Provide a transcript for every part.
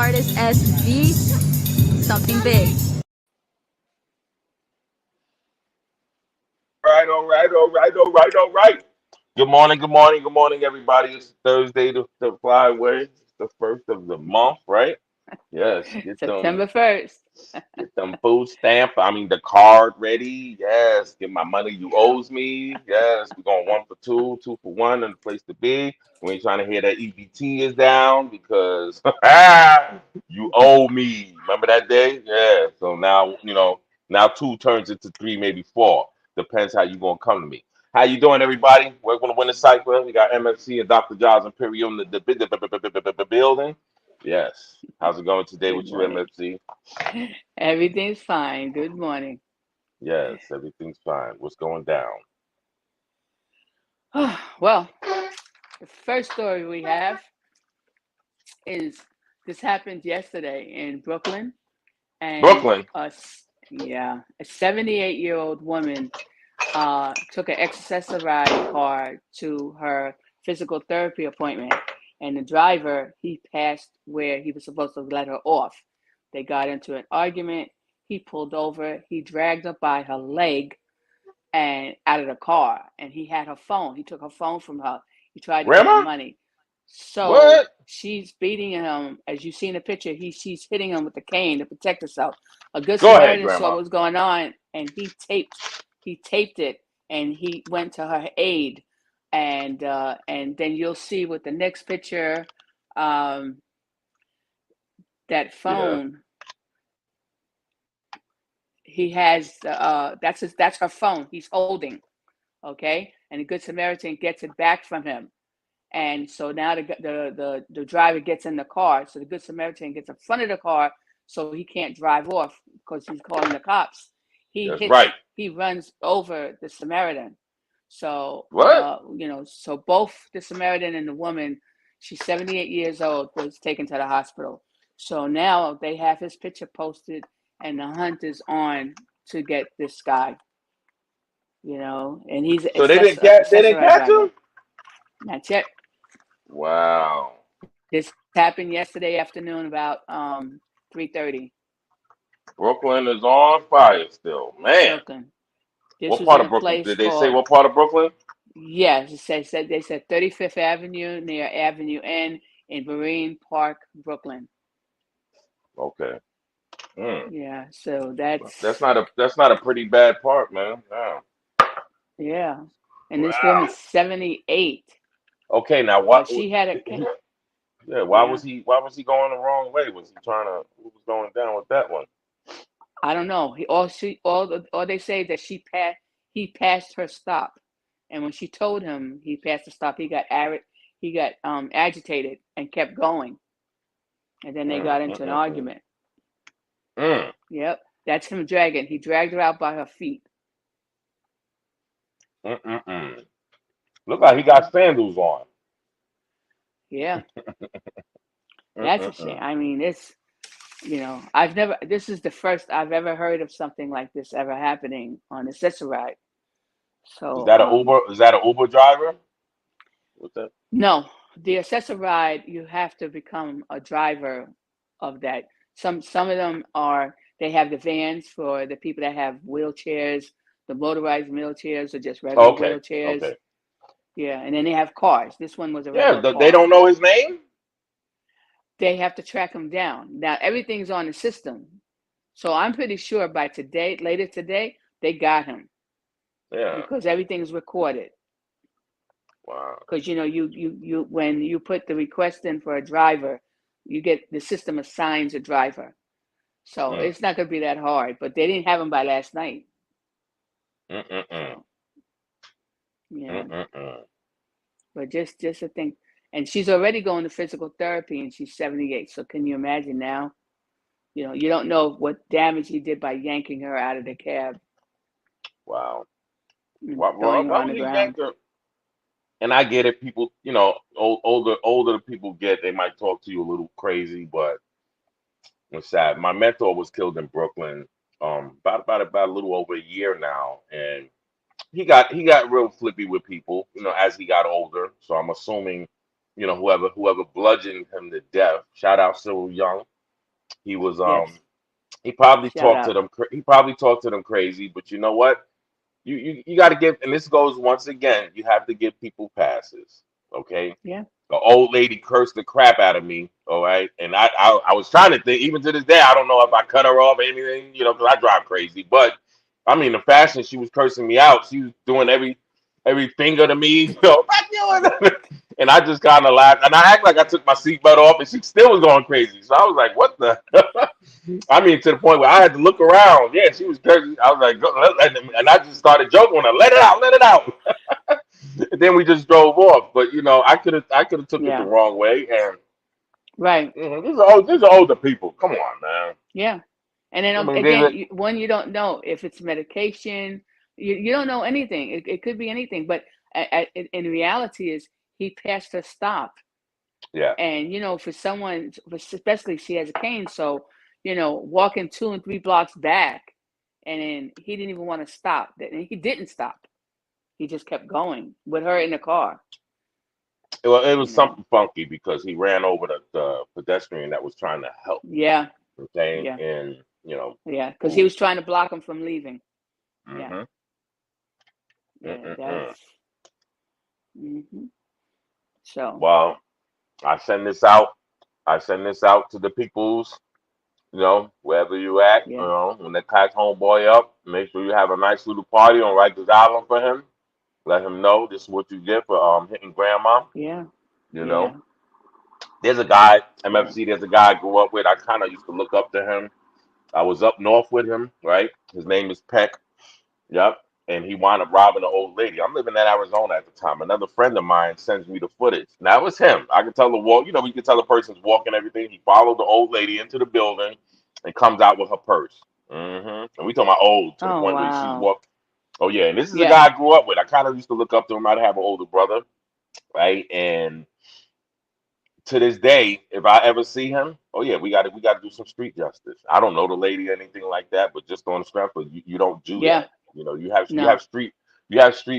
artist as the something big. Right, all right, all right, all right, all right. Good morning, everybody. It's Thursday to fly away. It's the first of the month, right? Yes, September 1st. get them food stamp. I mean the card ready. Yes, get my money you owes me. Yes, we're going one for two, two for one, and the place to be. We ain't trying to hear that EBT is down because you owe me. Remember that day? Yeah. So now now two turns into three, maybe four. Depends how you gonna come to me. How you doing, everybody? We're gonna win the cycle. We got MFC and Dr. Giles Imperium in the building. Yes. How's it going today Good with you, morning. MFC? Everything's fine. Good morning. Yes, everything's fine. What's going down? Well, the first story we have is this happened yesterday in Brooklyn, and Brooklyn. a 78-year-old woman took an excessive ride car to her physical therapy appointment, and the driver, he passed where he was supposed to let her off. They got into an argument. He pulled over. He dragged her by her leg and out of the car, and he had her phone. He took her phone from her. He tried to get her Grandma? money. So What? she's beating him. As you see in the picture, she's hitting him with the cane to protect herself. A good Go ahead, Samaritan saw Grandma. what was going on, and he taped it, and he went to her aid. And then you'll see with the next picture, um, that Yeah. phone he has. That's her phone he's holding. Okay, and the good Samaritan gets it back from him. And so now the driver gets in the car. So the Good Samaritan gets in front of the car so he can't drive off because he's calling the cops. That's right. He runs over the Samaritan. So, What? so both the Samaritan and the woman, she's 78 years old, was taken to the hospital. So now they have his picture posted, and the hunt is on to get this guy, and he's So they didn't accessorized catch him? driver. Not yet. Wow. This happened yesterday afternoon about 3:30. Brooklyn is on fire still. Man. Brooklyn. This What was part in of a Brooklyn? place Did they say called, what part of Brooklyn? yes, they said 35th Avenue near Avenue N in Marine Park, Brooklyn. Okay. Mm. Yeah, so That's not a pretty bad part, man. Yeah. yeah. And this Wow. woman's 78, Okay, now but what she had a, yeah, yeah. why was he going the wrong way? Was he trying to what was going down with that one? I don't know. All they say is that he passed her stop, and when she told him he passed the stop, he got agitated and kept going, and then they Mm, got mm, into an mm, mm. argument. Mm, Yep, that's him dragging. He dragged her out by her feet. mm. Look like he Hmm. got sandals on. Yeah, Mm, that's a mm, shame. mm. I mean, I've never. This is the first I've ever heard of something like this ever happening on a ride. Is So, that an Uber? Is that an Uber driver? What's that? no, the ride, you have to become a driver of that. Some of them they have the vans for the people that have wheelchairs, the motorized wheelchairs or just Oh, regular okay, wheelchairs. okay. Yeah, and then they have cars. This one was a Yeah, regular they car. don't know his name. They have to track them down. Now everything's on the system. So I'm pretty sure by today, later today, they got him Yeah. because everything's recorded. Wow. Because you when you put the request in for a driver, you get the system assigns a driver. So Mm, it's not going to be that hard. But they didn't have him by last night. mm, mm, mm, So yeah, mm, mm, mm. but just to think, and she's already going to physical therapy, and she's 78. So can you imagine now? You don't know what damage he did by yanking her out of the cab Wow. and throwing her Why on would the he ground. yank her? And I get it. People, older people get. They might talk to you a little crazy, but it's sad. My mentor was killed in Brooklyn, about a little over a year now, and he got real flippy with people, as he got older. So I'm assuming, whoever bludgeoned him to death. Shout out Cyril Young. He was Yes. he probably Shout talked to out. them. He probably talked to them crazy, but you know what? You got to give, and this goes once again. You have to give people passes. Okay, Yeah. the old lady cursed the crap out of me. All right, and I was trying to think. Even to this day, I don't know if I cut her off or anything. You know, because I drive crazy. But I mean, the fashion she was cursing me out. She was doing every finger to me. You know, fuck you. And I just kind of laughed, and I act like I took my seatbelt off, and she still was going crazy. So I was like, "What the?" I mean, to the point where I had to look around. Yeah, she was crazy. I was like, go, and I just started joking with her. Let it out, let it out. And then we just drove off. But you know, I could have took it the Yeah. wrong way. And Right. these are older people. Come on, man. Yeah. And then I mean, again, one, you don't know if it's medication. You don't know anything. It could be anything. But in reality, is he passed her stop, yeah. and for someone, especially she has a cane, so walking 2 and 3 blocks back, and then he didn't even want to stop. And he didn't stop. He just kept going with her in the car. Well, it You was know. something funky because he ran over the pedestrian that was trying to help. Yeah. Okay, Yeah. and you know, Yeah. Because he ooh, was trying to block him from leaving. Yeah. mm-hmm, Yeah. mm-mm-mm. That's. hmm So. Well, I send this out. I send this out to the peoples. You know, wherever you at, Yeah. when they catch homeboy up, make sure you have a nice little party on Rikers Island for him. Let him know this is what you get for hitting grandma. Yeah. You know, Yeah. there's a guy, Yeah. MFC, there's a guy I grew up with. I kind of used to look up to him. I was up north with him, right? His name is Peck. Yep. And he wound up robbing an old lady. I'm living in Arizona at the time. Another friend of mine sends me the footage. Now it was him. I could tell the walk, you can tell the person's walking everything. He followed the old lady into the building and comes out with her purse. And we talking about old to the Oh point where she's wow. walk. Oh yeah, and this is a Yeah. guy I grew up with. I kind of used to look up to him. I'd have an older brother, right? And to this day, if I ever see him, oh yeah, we got to do some street justice. I don't know the lady or anything like that, but just on the strength of you don't do Yeah. that. You know, you have No, street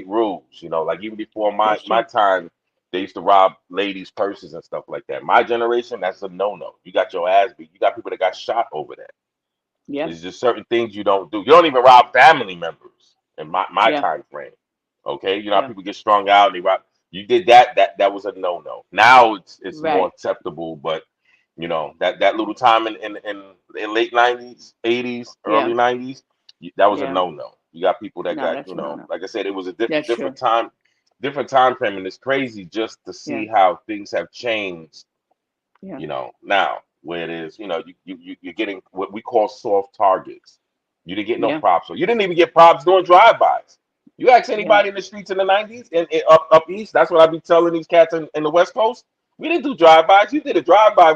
rules. You know, like even before my that's my true. time, they used to rob ladies' purses and stuff like that. My generation, that's a no no. You got your ass beat. You got people that got shot over that. Yeah. There's just certain things you don't do. You don't even rob family members in my Yeah. time frame. Okay, you know how Yeah. people get strung out and they rob. You did that. That was a no no. Now it's more Right. acceptable, but that little time in the late '90s, '80s, early Yeah. '90s, that was a Yeah. no no. You got people that No, got that's no, no. like I said, it was a That's true. different time frame, and it's crazy just to Yeah. see how things have changed Yeah. now where it is, you're getting what we call soft targets. You didn't get no Yeah. props, or you didn't even get props doing drive-bys. You ask Yeah. anybody in the streets in the '90s and up east, that's what I be telling these cats in the West Coast. We didn't do drive-bys. You did a drive-by,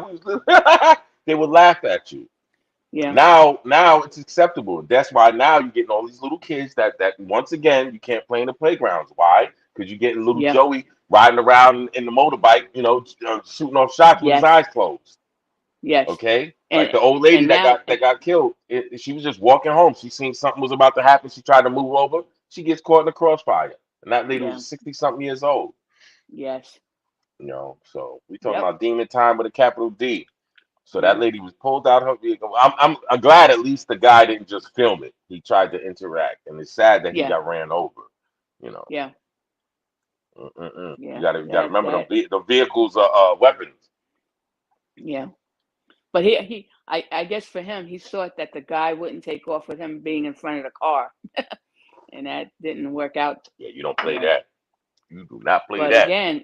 they would laugh at you. Yeah. Now it's acceptable. That's why now you're getting all these little kids that once again you can't play in the playgrounds. Why? Because you're getting little Yeah. Joey riding around in the motorbike, shooting off shots with his Yes. eyes closed. Yes. Okay, like And the old lady and that now, got killed. She was just walking home. She seen something was about to happen. She tried to move over. She gets caught in the crossfire, and that lady yeah. was 60 something years old. Yes. So we talking Yep. about demon time with a capital D. So that Yeah. lady was pulled out her vehicle. I'm glad at least the guy didn't just film it. He tried to interact, and it's sad that he Yeah. got ran over. You know, Yeah. you Yeah. gotta remember That. the vehicles are weapons. Yeah. But I guess for him, he thought that the guy wouldn't take off with him being in front of the car, and that didn't work out. Yeah, you don't You play know. that. You do not play But that. again,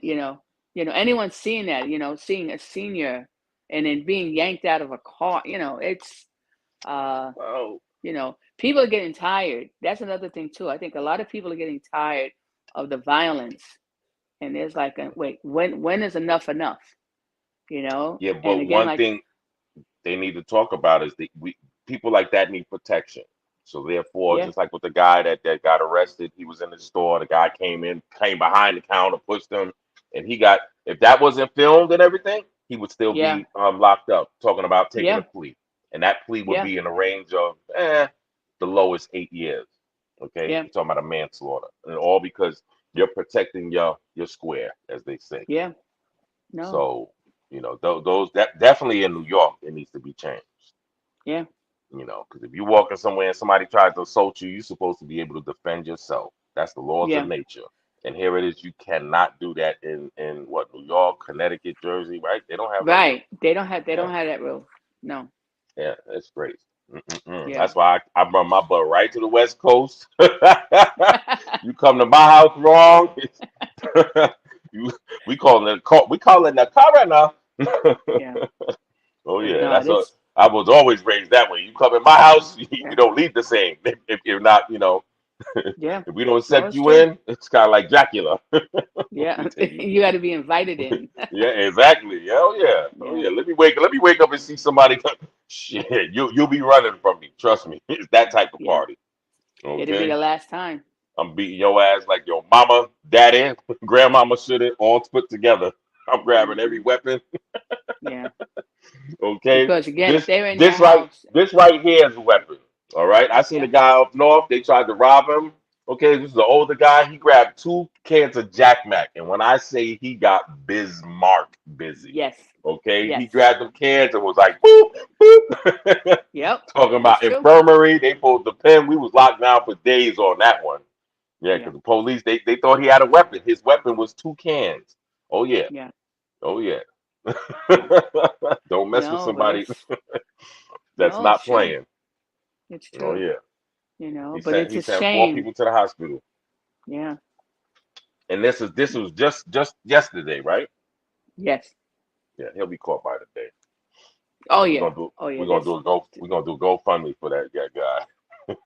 anyone seeing that, seeing a senior and then being yanked out of a car, it's, uh, Oh, people are getting tired. That's another thing too. I think a lot of people are getting tired of the violence, and there's like, wait, when is enough enough? yeah, And but again, one like, thing they need to talk about is people like that need protection. So therefore, yeah, just like with the guy that got arrested, he was in the store. The guy came behind the counter, pushed him, and he got. If that wasn't filmed and everything, he would still yeah, be locked up. Talking about taking a yeah, plea, and that plea would yeah, be in the range of the lowest 8 years. Okay, yeah, you're talking about a manslaughter, and all because you're protecting your square, as they say. yeah. No, So those that definitely in New York, it needs to be changed. Yeah. Because if you walking somewhere and somebody tries to assault you, you're supposed to be able to defend yourself. That's the laws of Yeah. nature. And here it is, you cannot do that in what, New York, Connecticut, Jersey, right? They don't have that rule. Right. They don't have Yeah, that rule. No. yeah, that's crazy. Mm-mm-mm. Yeah. That's why I run my butt right to the West Coast. You come to my house wrong, you, we call it the coroner. Yeah. Oh But yeah, no, that's what this. I was always raised that way. You come in my house, you Yeah. don't leave the same. If you're not, Yeah. if we don't No, accept it's you true. in, it's kind of like Dracula. We Yeah. take you. You got to be invited in. Yeah, exactly. Yeah, oh yeah, oh Yeah. yeah. Let me wake up and see somebody. Shit, you'll be running from me. Trust me, it's that type of Yeah. party. It'll be Okay, the last time. I'm beating your ass like your mama, daddy, grandmama should have all put together. I'm grabbing every Hmm. weapon. Yeah. Okay, Because again, if this they're in your this right house, this right here is a weapon. All right, I seen a yeah. guy up north. They tried to rob him. Okay, this is an older guy. He grabbed 2 cans of Jack Mac, and when I say he got Bismarck busy, Yes. okay, he Yes. grabbed them cans and was like boop boop, Yep. talking It's about true. infirmary. They pulled the pin. We was locked down for days on that one. Yeah, Yeah. because the police they thought he had a weapon. His weapon was 2 cans. Oh yeah, Yeah. oh yeah. Yeah. Don't mess with No, but somebody it's that's no, it's not true. playing. It's Oh true. yeah, But it's he a sent 4 people shame. to the hospital, Yeah. and this was just yesterday, right? Yes. Yeah, he'll be caught by the day. Oh We're yeah. gonna do Oh yeah. This we're gonna do a GoFundMe for that guy.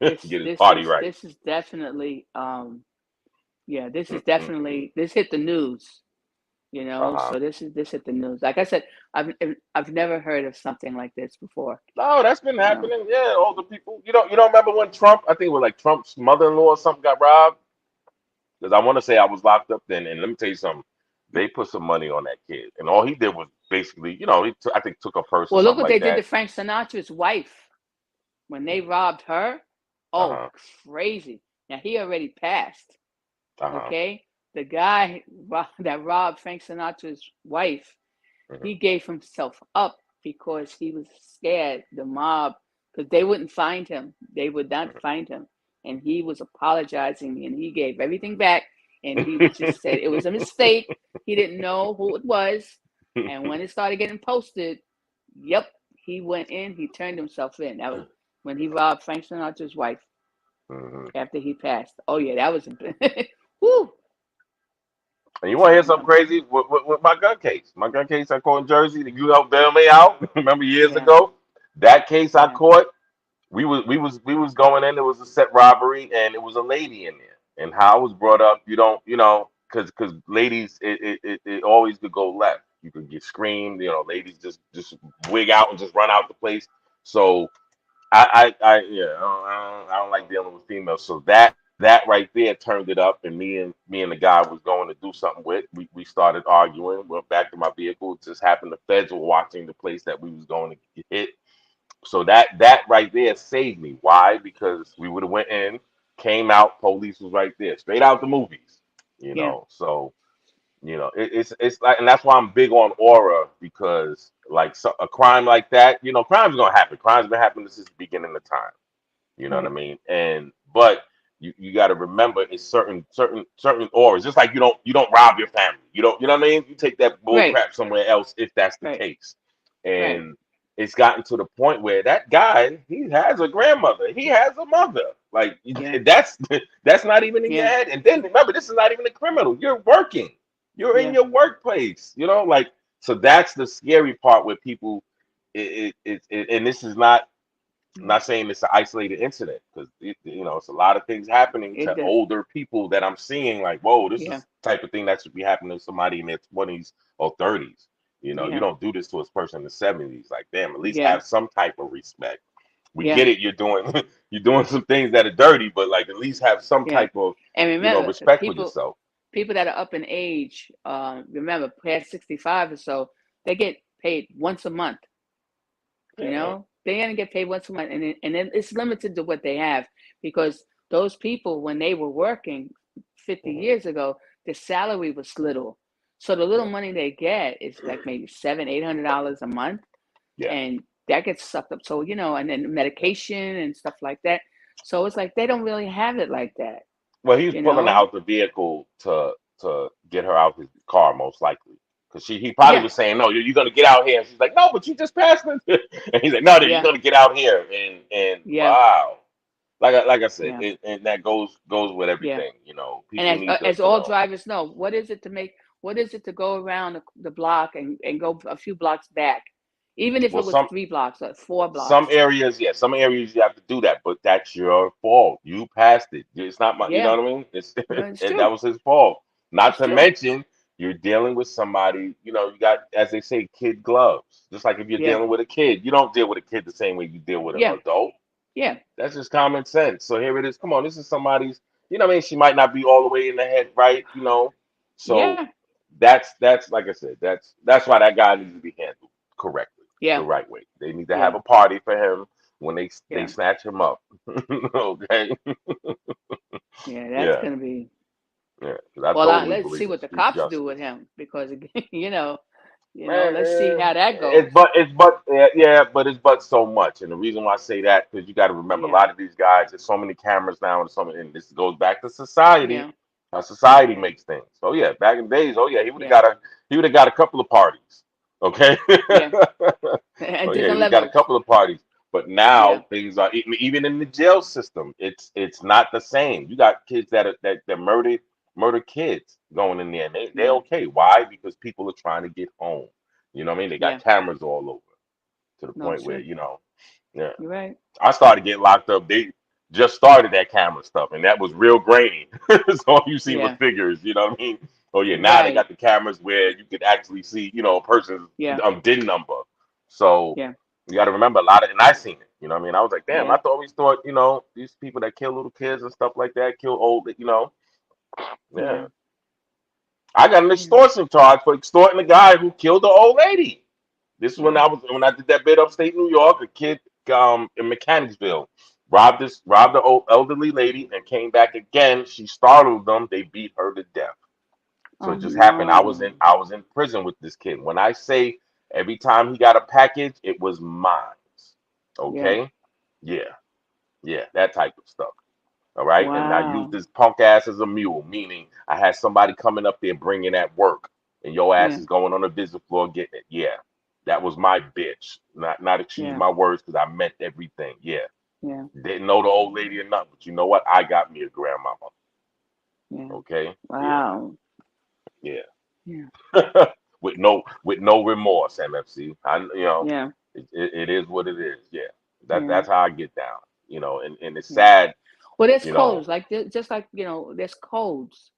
this Get his this party is right. this is definitely yeah, this is Mm-mm-mm. definitely this hit the news, Uh-huh. so this hit the news. Like I said, I've never heard of something like this before, No, that's been you know. happening. Yeah, older people. You don't remember when Trump? I think it was like Trump's mother-in-law or something got robbed. Because I want to say I was locked up then, and let me tell you something. They put some money on that kid, and all he did was basically, I think took a purse or Well, look something what they like did to that. Frank Sinatra's wife when they robbed her. Oh, Uh-huh. crazy. Now he already passed, Uh-huh. okay? The guy that robbed Frank Sinatra's wife, Hmm. he gave himself up because he was scared the mob, because they wouldn't find him. They would not find him. And he was apologizing and he gave everything back. And he just said it was a mistake. He didn't know who it was. And when it started getting posted, yep, he went in, he turned himself in. That was when he robbed Frank Sinatra's wife Hmm. after he passed. Oh, yeah, that was, whoo, And you want to hear something no, crazy with my gun case? My gun case I caught in Jersey. That you helped bail me out. Remember years yeah, ago? That case I yeah, caught. We was going in. There was a set robbery, and it was a lady in there. And how I was brought up, you don't, because ladies, it always could go left. You could get screamed. Ladies just wig out and just run out the place. So yeah, I don't like dealing with females. So that right there turned it up, and me and the guy was going to do something with. We started arguing. Went back to my vehicle. It just happened the feds were watching the place that we was going to hit. So that right there saved me. Why? Because we would have went in, came out, police was right there, straight out the movies. yeah, So it's like, and that's why I'm big on aura because like a crime like that, crime's gonna happen. Crime's been happening since the beginning of time. You know what I right, mean? But you got to remember it's certain auras. Just like you don't rob your family. You know what I mean? You take that bull right, crap somewhere else if that's the right, case. right, And it's gotten to the point where that guy he has a grandmother, he has a mother. Like yeah, that's not even in your yeah, head. And then remember, this is not even a criminal. You're working. You're in yeah, your workplace. Like so. That's the scary part where people. And this is not. I'm yeah. not saying it's an isolated incident because it's a lot of things happening It to does, older people that I'm seeing like, whoa, this yeah, is the type of thing that should be happening to somebody in their 20s or 30s. You yeah, don't do this to a person in the 70s. Like, damn, at least yeah, have some type of respect. We yeah, get it, you're doing you're doing some things that are dirty, but like at least have some yeah. type of And remember, respect for yourself. people that are up in age, remember past 65 or so, they get paid once a month. Yeah. They're gonna get paid once a month, and it's limited to what they have because those people when they were working 50 Hmm. years ago, the salary was little, so the little Yeah. money they get is like maybe $700-800 a month, Yeah. and that gets sucked up. So, and then medication and stuff like that. So it's like they don't really have it like that, Well, he was you pulling know? out the vehicle to get her out his car, most likely, because he probably Yeah, was saying, "No, you're gonna get out here." And she's like, "No, but you just passed me." And he's like, "No, you're yeah, gonna get out here." And yeah, wow, like I said, yeah, and that goes with yeah. everything. People And need to, as all drivers know, what is it to go around the block and go a few blocks back, even if well, it was some 3 blocks or 4 blocks. some areas, yeah, some areas you have to do that, but that's your fault. You passed it. It's not my, you know Yeah, what I mean? It's no, it's that true. was his fault. Not It's to true. mention, you're dealing with somebody. You got, as they say, kid gloves. Just like if you're Yeah, dealing with a kid, you don't deal with a kid the same way you deal with an yeah, adult. yeah, That's just common sense. So here it is. Come on, this is somebody's. You know what I mean? She might not be all the way in the head right. So yeah, that's like I said. That's why that guy needs to be handled correctly, the yeah, right way. They need to have yeah, a party for him when they yeah, snatch him up. Okay. yeah. That's Yeah. gonna be. Yeah. 'Cause I Well, totally let's see believe in what the street cops do with justice. him because Man, let's see how that it's goes. but it's but yeah, but it's but so much, and the reason why I say that because you got to remember a Yeah, lot of these guys. There's so many cameras now, and and this goes back to society, yeah, how society yeah, makes things. Oh yeah, back in the days, oh yeah, yeah, he would have got a couple of parties, okay. yeah. Oh At yeah, he different would have got a levels. couple of parties. But Yeah, now things are even in the jail system. It's not the same. You got kids that murder kids going in there, and they're yeah, okay. Why? Because people are trying to get home. You know what I mean? They got yeah. cameras all over to the No, point it's where true. yeah. You're right. I started getting locked up. They just started that camera stuff, and that was real grainy. So all you see was Yeah, figures. You know what I mean? Oh yeah, now they right. got the cameras where you could actually see, a person's Yeah, DIN number. So yeah, you got to remember a lot of, and I seen it. You know what I mean? I was like, damn, yeah, I always thought, these people that kill little kids and stuff like that, kill old, yeah. yeah, I got an yeah. extortion charge for extorting the guy who killed the old lady. This is Yeah. when I did that bid upstate New York. A kid in Mechanicsville robbed the old elderly lady and came back again. She startled them. They beat her to death. So Oh it just happened. no. I was in prison with this kid. When I say every time he got a package, it was mine. Yeah. Okay? Yeah, yeah, that type of stuff. All right. And I used Wow. this punk ass as a mule, meaning I had somebody coming up there bringing that work, and your ass Yeah. is going on the visit floor getting it. Yeah, that was my bitch. Not excuse Yeah. my words because I meant everything. Yeah, Yeah. didn't know the old lady or nothing, but you know what? I got me a grandmama. Yeah. Okay. Yeah. Wow. Yeah. Yeah. With no remorse, MFC. Yeah. It is what it is. Yeah. Yeah. That's how I get down. And it's Yeah. sad. Well, there's You know. codes like just like there's codes.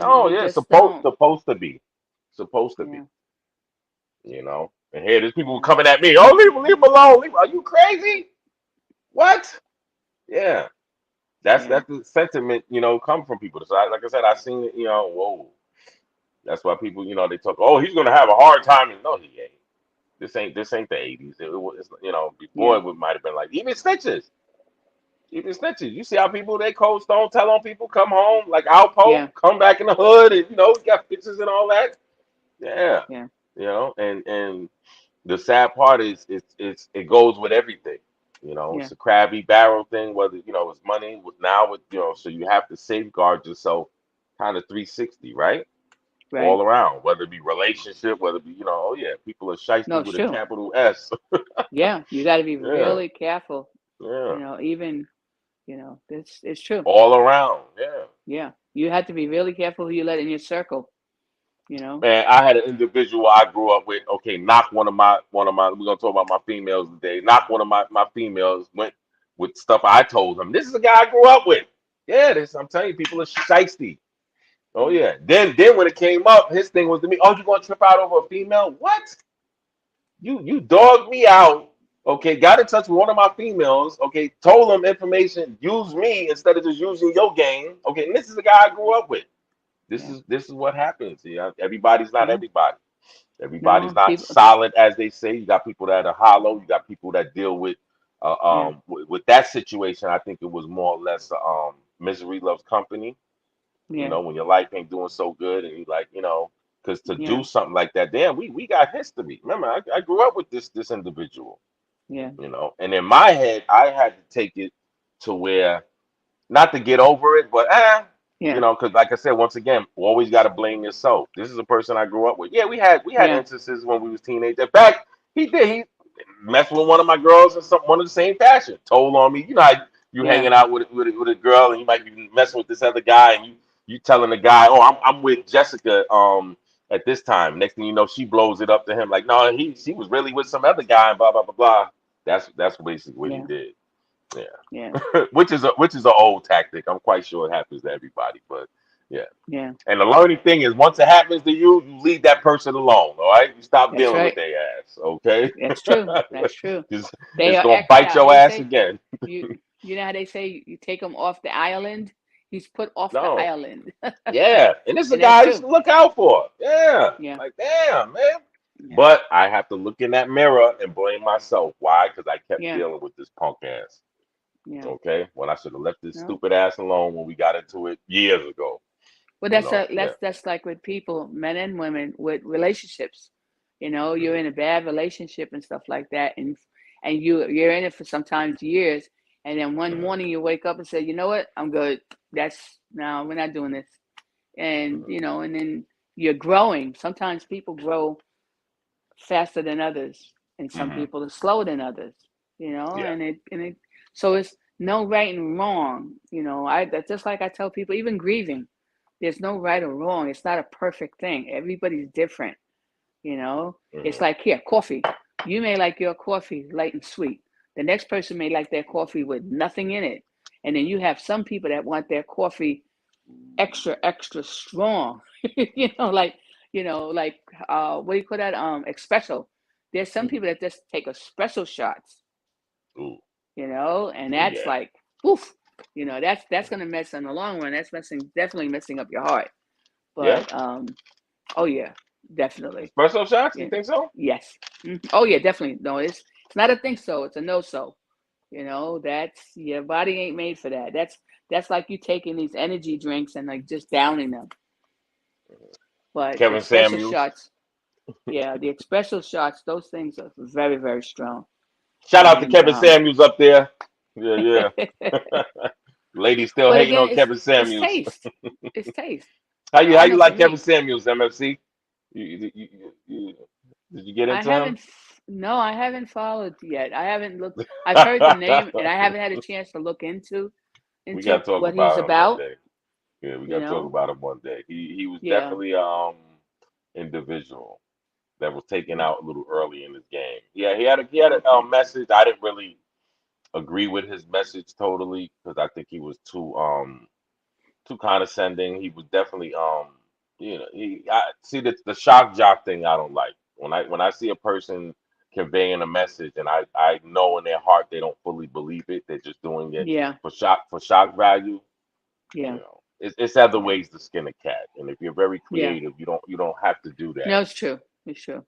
Oh We yeah, just supposed don't. supposed to be. Supposed to be. Yeah. And here there's people Yeah. coming at me. Oh, leave him alone. Are you crazy? What? Yeah. Yeah. That's the sentiment, come from people. So like I said, I seen it, whoa. That's why people, they talk, oh, he's gonna have a hard time. And no, he ain't. This ain't the 80s. Before Yeah. it might have been like even snitches. Even snitches. You see how people they cold stone tell on people, come home, like Yeah. Alpo, come back in the hood and got pictures and all that. Yeah. Yeah. And the sad part is it goes with everything. Yeah. It's a crabby barrel thing, whether it's money with now with so you have to safeguard yourself kind of 360, right? Right. All around, whether it be relationship, whether it be, oh yeah, people are No, shiesty it's with a true. capital S. Yeah. You got to be Yeah, really careful. yeah. Even it's true. All around, yeah. Yeah. You have to be really careful who you let in your circle. You know. Man, I had an individual I grew up with. Okay, knock one of my. We're gonna talk about my females today. Knock one of my females went with stuff I told him. This is a guy I grew up with. Yeah, this I'm telling you, people are shiesty. Oh Yeah. yeah. Then when it came up, his thing was to me. Oh, you gonna trip out over a female? What? You dogged me out. Okay, got in touch with one of my females. Okay, told them information. Use me instead of just using your game. Okay, and this is the guy I grew up with. This Yeah. is this is what happens. Yeah, everybody's not Yeah. everybody. Everybody's No. not People. solid, as they say. You got people that are hollow. You got people that deal Yeah. with that situation. I think it was more or less misery loves company. Yeah. When your life ain't doing so good, and you like, because to Yeah. do something like that, damn, we got history. Remember, I grew up with this individual. Yeah. And in my head, I had to take it to where not to get over it, but Yeah. because like I said, once again, always got to blame yourself. This is a person I grew up with. Yeah, we had Yeah. instances when we was teenagers. In fact, he messed with one of my girls in one of the same fashion. Told on me, how you Yeah. hanging out with a girl and you might be messing with this other guy and you telling the guy, oh, I'm with Jessica at this time. Next thing you know, she blows it up to him like, no, she was really with some other guy and blah blah blah blah. That's basically what he Yeah. did. Yeah. Yeah. which is an old tactic. I'm quite sure it happens to everybody, but yeah. Yeah. And the learning thing is, once it happens to you, you leave that person alone. All right, you stop That's dealing with right. their ass. Okay, That's true. That's true. it's, They it's are gonna X'd bite out. your They ass say again. you you know how they say you take him off the island. He's put off the No, island, yeah, and this is a and that's guy you should true. look out for. Yeah, Yeah. like damn, man. Yeah. But I have to look in that mirror and blame myself. Why? Because I kept Yeah. dealing with this punk ass. Yeah. Okay, when I should have left this No. stupid ass alone when we got into it years ago. Well, that's Yeah. that's like with people, men and women with relationships. You're Mhm. in a bad relationship and stuff like that, and you're in it for sometimes years, and then one Mhm. morning you wake up and say, you know what, I'm good. That's no, we're not doing this, and Mhm. and then you're growing. Sometimes people grow faster than others, and some Mhm. people are slower than others. Yeah. And it so it's no right and wrong. That's just like I tell people, even grieving. There's no right or wrong. It's not a perfect thing. Everybody's different. It's Mhm. like here, coffee. You may like your coffee light and sweet. The next person may like their coffee with nothing in it. And then you have some people that want their coffee extra, extra strong. Like, like what do you call that? Espresso. There's some Mhm. people that just take espresso shots, Ooh. and Oh that's yeah. like, oof, that's gonna mess in the long run. That's definitely messing up your heart. Yeah. But oh yeah, definitely. Espresso shots? You Yeah. think so? Yes. Oh yeah, definitely. No, it's not a think so. It's a no so. That's your body ain't made for that. That's like you taking these energy drinks and like just downing them. But the Kevin espresso Samuels. shots, yeah, the espresso shots, those things are very, very strong. Shout out to And Kevin Samuels up there. Yeah, yeah. Lady still but hating again, on it's Kevin it's Samuels. taste. It's taste. How I you know for like Kevin me, Samuels, MFC? Did you get I into him? haven't. No, I haven't followed yet. I haven't looked. I've heard the name, and I haven't had a chance to look into We gotta talk what he's about him one about. day. Yeah, we You gotta talk know, about him one day. He was yeah, definitely individual that was taken out a little early in his game. Yeah, he had a okay, message. I didn't really agree with his message totally because I think he was too condescending. He was definitely I see the shock jock thing I don't like. When I see a person conveying a message and I know in their heart they don't fully believe it, they're just doing it yeah, for shock value. yeah, It's other yeah, ways to skin a cat. And if you're very yeah. creative, you don't have to do that. No, it's true. It's true.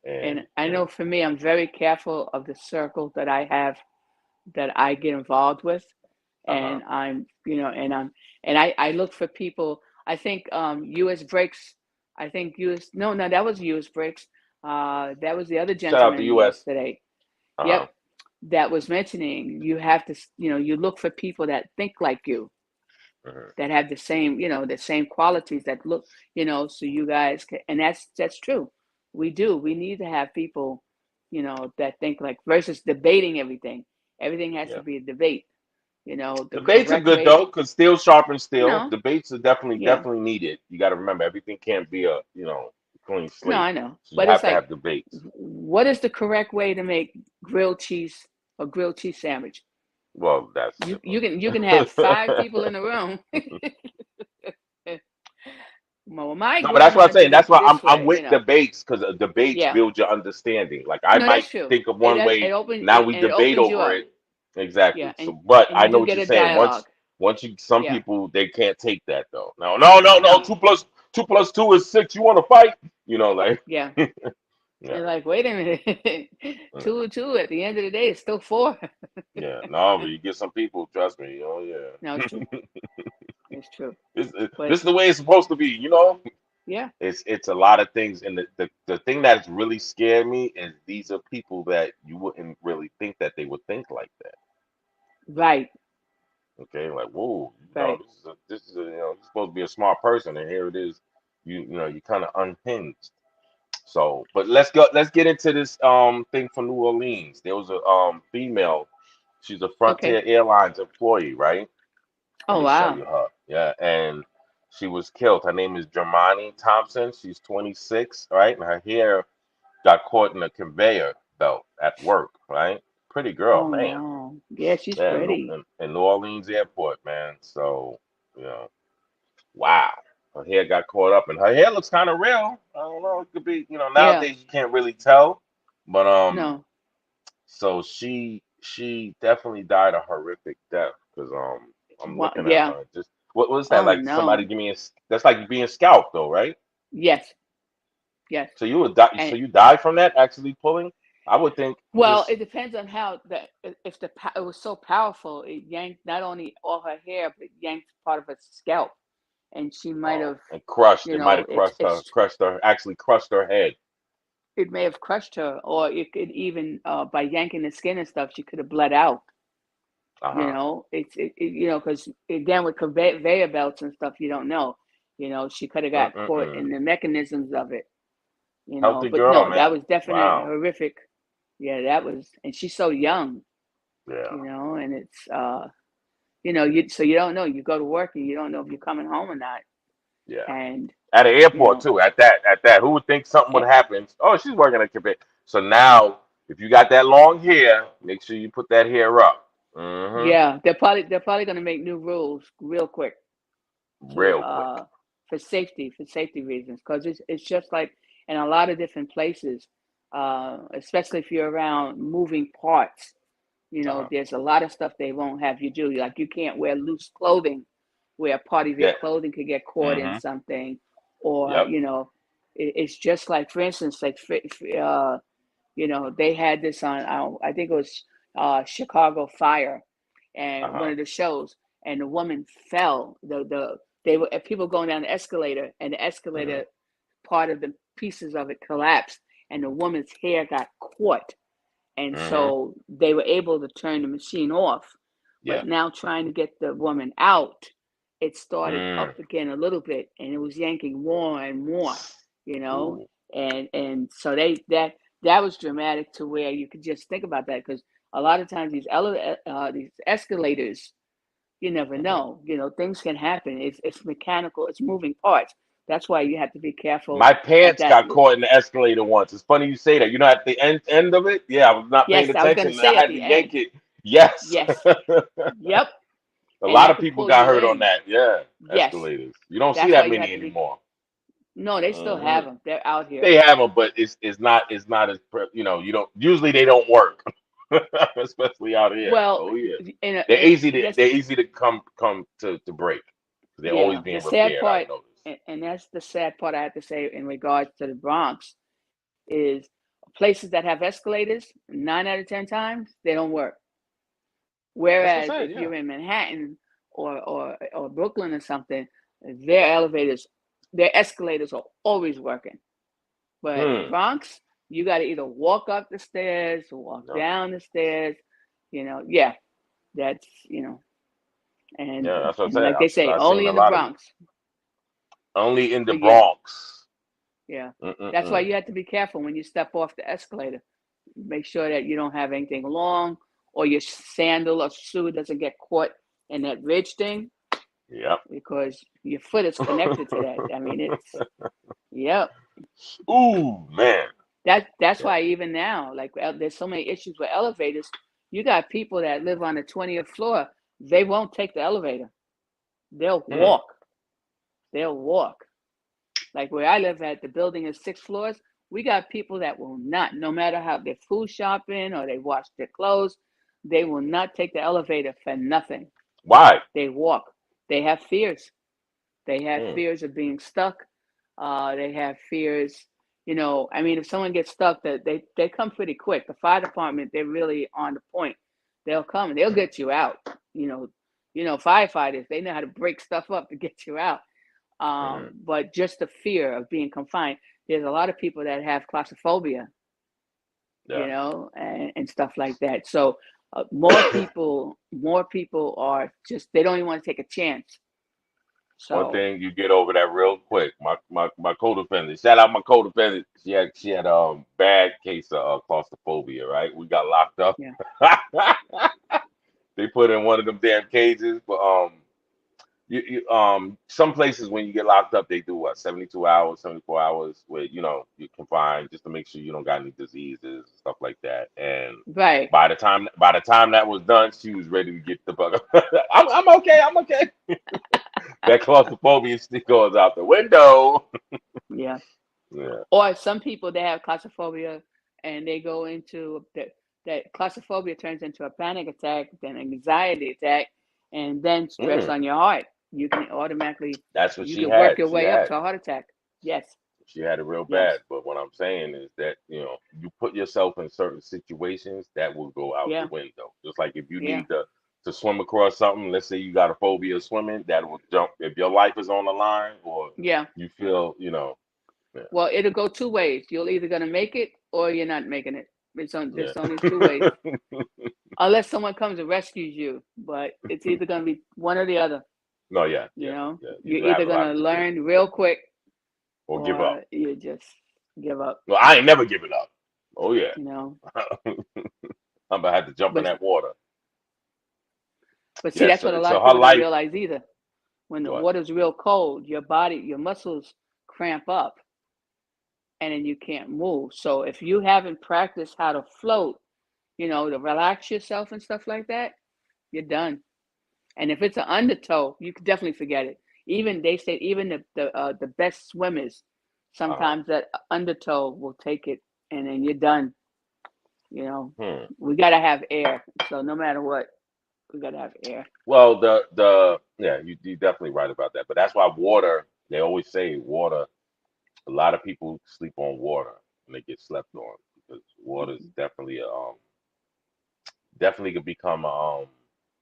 And And I know for me, I'm very careful of the circle that I have that I get involved with, uh-huh. and I look for people. I think U.S. Breaks. I think U.S. No, that was U.S. Breaks. That was the other Shout out to gentleman US. yesterday. Yep, Uh-huh. that was mentioning you have to. You look for people that think like you, Uh-huh. that have the same qualities that look, so you guys can, and that's true. We do. We need to have people, that think like versus debating everything. Everything has to Yeah. be a debate. The Debates are correct good way. though, because steel sharpens steel. No, Debates are definitely yeah, definitely needed. You got to remember everything can't be a clean no, slate. I know, So you but it's have to like, have debates. what is the correct way to make grilled cheese a grilled cheese sandwich? Well, that's You can have different. 5 people in the room. Well, my No, but that's what I'm grandma saying. did it That's why I'm this I'm way. with debates because debates Yeah. build your understanding. Like I No, might that's true. think of It one does. It way, opens now we and it debate opens you over up. it. Exactly. Yeah, So, but and I you know do what get you're a saying. dialogue. Once you, some Yeah. people they can't take that though. No, no, no, no. No. Two plus two is six. You want to fight? Like Yeah. yeah, You're like, wait a minute. yeah, Two and two. At the end of the day, it's still four. yeah. No, but you get some people. Trust me. Oh No, it's yeah. true. It's true. this But this is the way it's supposed to be. Yeah. It's a lot of things, and the thing that's really scared me is these are people that you wouldn't really think that they would think like that. Right. Okay, like whoa, Right. this is you're supposed to be a smart person, and here it is, you kind of unhinged. So, but let's get into this thing from New Orleans. There was a female, she's a Okay. Frontier Airlines employee, right? Let Oh me show wow. you her. Yeah, and she was killed. Her name is Jermani Thompson. She's 26, right? And her hair got caught in a conveyor belt at work, right? Pretty girl, Oh man. no. Yeah, she's Yeah, pretty. in New Orleans airport, man. So, you know, wow. Her hair got caught up, and her hair looks kind of real. I don't know. It could be, Yeah. nowadays you can't really tell, but No. so she definitely died a horrific death because I'm What? looking at Yeah. her. Just what was that Oh like? Somebody no. give me a. That's like being scalped, though, right? Yes. Yes. So you would die. So And you died from that actually pulling. I would think well, just it depends on how the if it was so powerful, it yanked not only all her hair, but it yanked part of her scalp, and she might have, and crushed. you It might know, have crushed her. Actually crushed her head. it may have crushed her, or it could even by yanking the skin and stuff, she could have bled out. Uh huh. Because again with conveyor belts and stuff, you don't know. She could have got caught Mm-mm-mm. in the mechanisms of it. Healthy But girl, no, that man. was definite Wow. horrific. Yeah, that was, and she's so young. Yeah. And it's you don't know. You go to work and you don't know if you're coming home or not. Yeah. And At an you airport know, too. At that. Who would think something would eh, happen? Oh, she's working at Quebec. So now, if you got that long hair, make sure you put that hair up. Mm-hmm. yeah, they're probably going to make new rules real quick to Real quick. for safety reasons, because it's just like in a lot of different places, especially if you're around moving parts. Uh-huh. There's a lot of stuff they won't have you do. Like you can't wear loose clothing, where part of your Yeah. clothing could get caught in Mm-hmm. something, or Yep. it's just like, for instance, like they had this on, I think it was Chicago Fire, and one Uh-huh. of the shows, and the woman fell. They were people going down the escalator, and the Mm-hmm. escalator, part of the pieces of it collapsed, and the woman's hair got caught, and Mm-hmm. so they were able to turn the machine off. Yeah. But now trying to get the woman out, it started Mm. up again a little bit, and it was yanking more and more, you know. Ooh. And so that was dramatic, to where you could just think about that, because a lot of times these escalators, you never Mm-hmm. know. Things can happen. It's mechanical. It's moving parts. That's why you have to be careful My at pants that. got caught in the escalator once. It's funny you say that. You know, at the end of it, yeah, I was not paying Yes, I was going attention to and I say at had to the yank end. it. Yes. Yes. Yep. A And lot that of could people pull got you hurt on in. that. Yeah, Yes. escalators. You don't see That's why that you many have to be. anymore. No, they still Hmm. have them. They're out here. They have them, but it's not as you don't usually they don't work, especially out here. Well, Oh yeah, in a, they're in easy to that's they're easy to come to break. They're always yeah. The being sad repaired. I've part, noticed. and that's the sad part I have to say in regards to the Bronx, is places that have escalators. 9 out of 10 times they don't work. That's what Whereas I said. if Yeah. you're in Manhattan or Brooklyn or something, their elevators, their escalators are always working. But Hmm. Bronx, you got to either walk up the stairs or walk No. down the stairs. Yeah, that's and Yeah, that's what I and said. like they say, I've seen only a in the lot of it. Bronx. Only in the But yeah, Bronx. yeah, that's why Mm-mm-mm. you have to be careful when you step off the escalator. Make sure that you don't have anything long, or your sandal or shoe doesn't get caught in that ridge thing, Yep. because your foot is connected to that. I mean, yep. Ooh, man. That's Yeah. why even now, like, there's so many issues with elevators. You got people that live on the 20th floor. They won't take the elevator. They'll Hmm. walk. They'll walk. Like where I live at, the building is 6 floors. We got people that will not, no matter how they're food shopping or they wash their clothes, they will not take the elevator for nothing. Why? They walk. They have fears. They have Hmm. fears of being stuck. They have fears. I mean, if someone gets stuck, that they come pretty quick. The fire department, they're really on the point. They'll come and they'll get you out. Firefighters, they know how to break stuff up to get you out. Mm-hmm. But just the fear of being confined. There's a lot of people that have claustrophobia, Yeah. and stuff like that. So more people are just, they don't even want to take a chance. One So thing you get over that real quick. My co-defendant. Shout out my co-defendant. She had bad case of claustrophobia. Right. We got locked up. yeah, They put in one of them damn cages, but some places when you get locked up, they do what, 72 hours, 74 hours, where you're confined just to make sure you don't got any diseases, stuff like that. And right. by the time that was done, she was ready to get the bug. I'm okay. I'm okay. That claustrophobia still goes out the window. Yeah. Yeah. Or some people, they have claustrophobia and they go into that claustrophobia turns into a panic attack, then anxiety attack, and then stress Mm, on your heart. You can automatically, that's what you she can work had. your She way up had. to a heart attack. Yes, She had it real yes, bad. But what I'm saying is that, you put yourself in certain situations that will go out the yeah, window. Just like if you yeah, need to swim across something, let's say you got a phobia of swimming, that will jump if your life is on the line or yeah. you feel, yeah, Well, it'll go two ways. You're either gonna make it or you're not making it. yeah. There's only two ways, unless someone comes and rescues you. But it's either gonna be one or the other. No, yeah, You yeah, know, yeah. You you're do have either a lot gonna of security learn real quick or give up. or you just give up. Well, I ain't never giving up. Oh yeah. You know, I'm gonna have to jump in but that water. see, Yeah, that's what a so lot so of her people don't life. realize either. When the What? water's real cold, your body, your muscles cramp up, and then you can't move. So if you haven't practiced how to float, to relax yourself and stuff like that, you're done. And if it's an undertow, you could definitely forget it. Even they say even the best swimmers, Uh-huh. sometimes that undertow will take it, and then you're done. You know, Hmm. we gotta have air. So no matter what, we gotta have air. Well, the yeah, you definitely right about that. But that's why water. They always say water. A lot of people sleep on water and they get slept on because water is Mhm. definitely could become a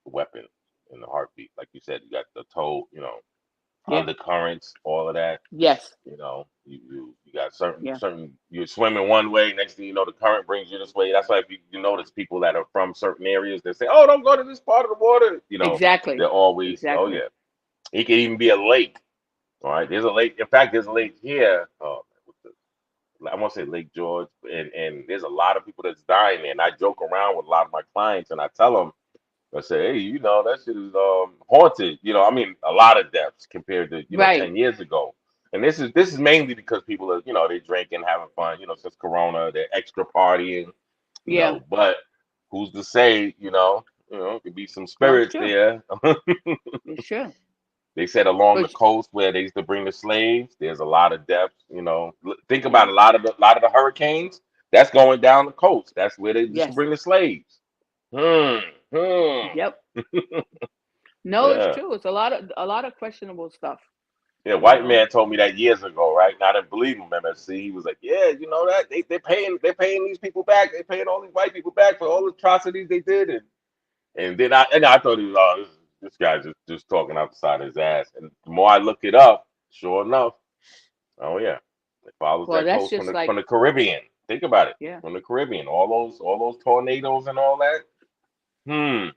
weapon in the heartbeat. Like you said, you got the toe, Yeah. undercurrents, all of that. Yes. You got certain Yeah. certain you're swimming one way, next thing you know the current brings you this way. That's why if you notice people that are from certain areas, they say, "Oh, don't go to this part of the water." They're Exactly. always, "Oh Exactly. yeah." It could even be a lake. All right, there's a lake. In fact, there's a lake here. I want to say Lake George, and there's a lot of people that's dying there. And I joke around with a lot of my clients, and I tell them, I say, hey, that shit is haunted. I mean, a lot of deaths compared to Right. 10 years ago. And this is mainly because people are they drinking, having fun. Since Corona, they're extra partying. Yeah. But who's to say could be some Well, it's spirits true. there. It's true. They said along the But coast where they used to bring the slaves, there's a lot of deaths. Think yeah. about a lot of the hurricanes. That's going down the coast. That's where they used to Yes. bring the slaves. Hmm. Hmm. Yep. No, it's Yeah. true. It's a lot of questionable stuff. Yeah. You White know. man told me that years ago, right? And I didn't believe him. MSC. He was like, "Yeah, you know that they're paying these people back. They're paying all these white people back for all the atrocities they did." And then I thought he was, oh, this guy just talking out the side of his ass. And the more I look it up, sure enough, oh yeah, it follows Well, that that's coast from just the from like, the Caribbean. Think about it, yeah. from the Caribbean, all those tornadoes and all that. Hmm.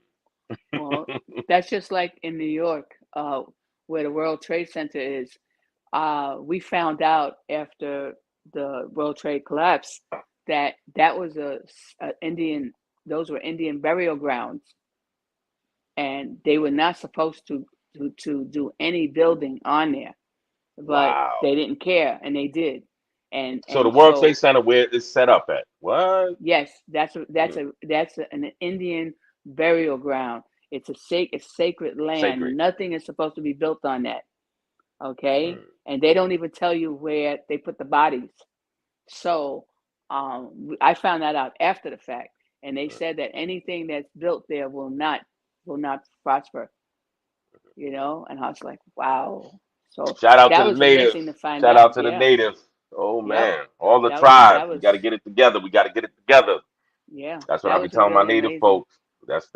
Well, that's just like in New York, where the World Trade Center is. We found out after the World Trade collapsed that that was a Indian. Those were Indian burial grounds, and they were not supposed to do any building on there, but Wow. they didn't care, and they did. and So the and World Trade so Center, where it's set up at? What? yes, that's a, that's Hmm. a that's a, an Indian burial ground. It's sacred land. Sacred. Nothing is supposed to be built on that. Okay, Hmm. and they don't even tell you where they put the bodies. So I found that out after the fact, and they Hmm. said that anything that's built there will not prosper. And I was like, wow. So Shout out to that the was amazing natives. to find Shout out. out to the Yeah. natives. Oh Yep. man, all the That was tribes. that We got to was get it together. We got to get it together. yeah. That's what I That be was telling my really native amazing. folks. That's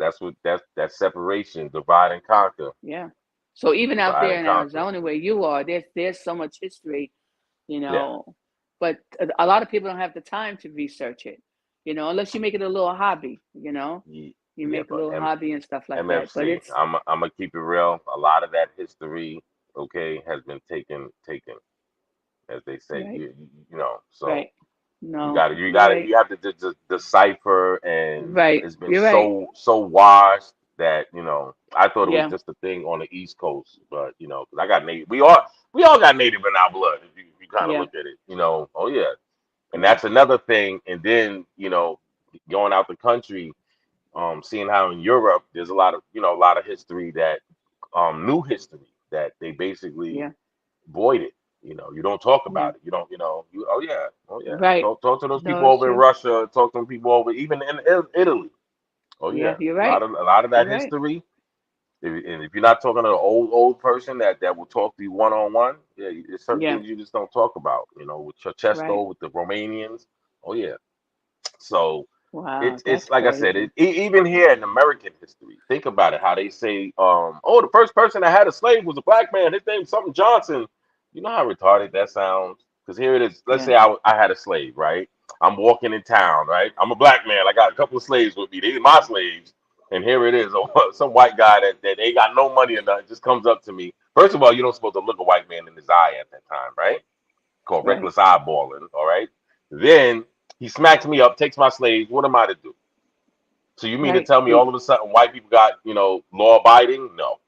that separation, divide and conquer. Yeah. So even So out I there in encountered. Arizona where you are, there's so much history, you Yeah. know. But a lot of people don't have the time to research it, unless you make it a little hobby, you Yeah, make a but little hobby and stuff like that. But MFC, it's I'm gonna keep it real. A lot of that history, okay, has been taken, as they say. right, So right. No, you're right, you have to decipher, and right. it's been You're right. so washed that I thought it was Yeah, just a thing on the East Coast, but 'cause I got native. We all got native in our blood. If you kind of yeah, look at it, oh yeah, and yeah, that's another thing. And then going out the country, seeing how in Europe there's a lot of history that new history that they basically yeah. voided. You don't talk Yeah. about it. You don't, oh yeah. Right. Talk to those No, people it's over in true. Russia. Talk to people over even in Italy. Oh Yeah, yeah, you're a lot right. of a lot of that You're right. history. And if you're not talking to an old person that will talk to you one on one, yeah, there's certain Yeah. things you just don't talk about. With Right. Chechesto, with the Romanians. Oh yeah. So Wow, it's that's like I said, crazy. even here in American history, think about it. How they say, oh, the first person that had a slave was a black man. His name was something Johnson. You know how retarded that sounds? Because here it is. Let's Yeah. say I had a slave, right? I'm walking in town, right? I'm a black man. I got a couple of slaves with me. They're my slaves. And here it is, some white guy that ain't got no money or nothing just comes up to me. First of all, you don't supposed to look a white man in his eye at that time, right? Called Right. reckless eyeballing, all right? Then he smacks me up, takes my slaves. What am I to do? So you mean to Right. tell me all of a sudden white people got, law abiding? No.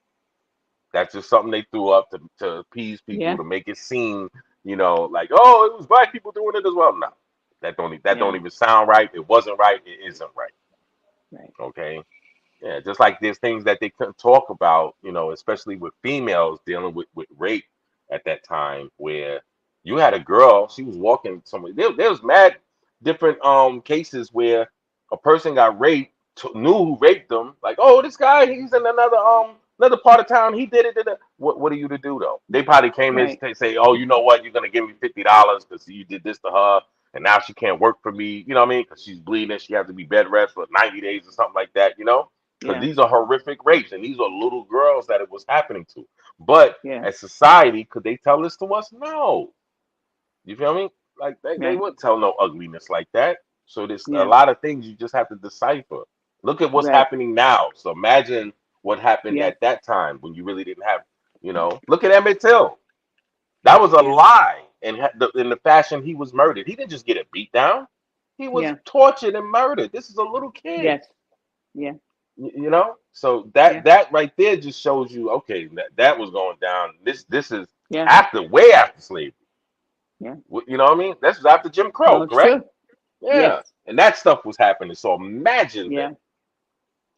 That's just something they threw up to appease people Yeah. to make it seem, like, oh, it was black people doing it as well. No. That don't Yeah. even sound right. It wasn't right. It isn't right. Right. Okay. Yeah, just like there's things that they couldn't talk about, especially with females dealing with rape at that time, where you had a girl, she was walking somewhere. There was mad different cases where a person got raped, knew who raped them, like, oh, this guy, he's in another part of town, he did it. What are you to do though? They probably came in Right. to say, oh, you know what, you're gonna give me $50 because you did this to her, and now she can't work for me. You know what I mean? Because she's bleeding, she has to be bed rest for 90 days or something like that. Because Yeah. these are horrific rapes and these are little girls that it was happening to. But Yeah. as society, could they tell this to us? No. You feel me? Like they Right. wouldn't tell no ugliness like that. So there's a Yeah. lot of things you just have to decipher. Look at what's Right. happening now. So imagine what happened Yeah. at that time when you really didn't have. Look at Emmett Till. That was a Yeah. lie in the fashion he was murdered. He didn't just get a beat down. He was Yeah. tortured and murdered. This is a little kid. Yes. Yeah. So that Yeah. that right there just shows you, okay, that was going down. This is Yeah. way after slavery. Yeah. You know what I mean? This was after Jim No, Crow, it's correct? true. Yes. Yeah, and that stuff was happening. So imagine Yeah. that.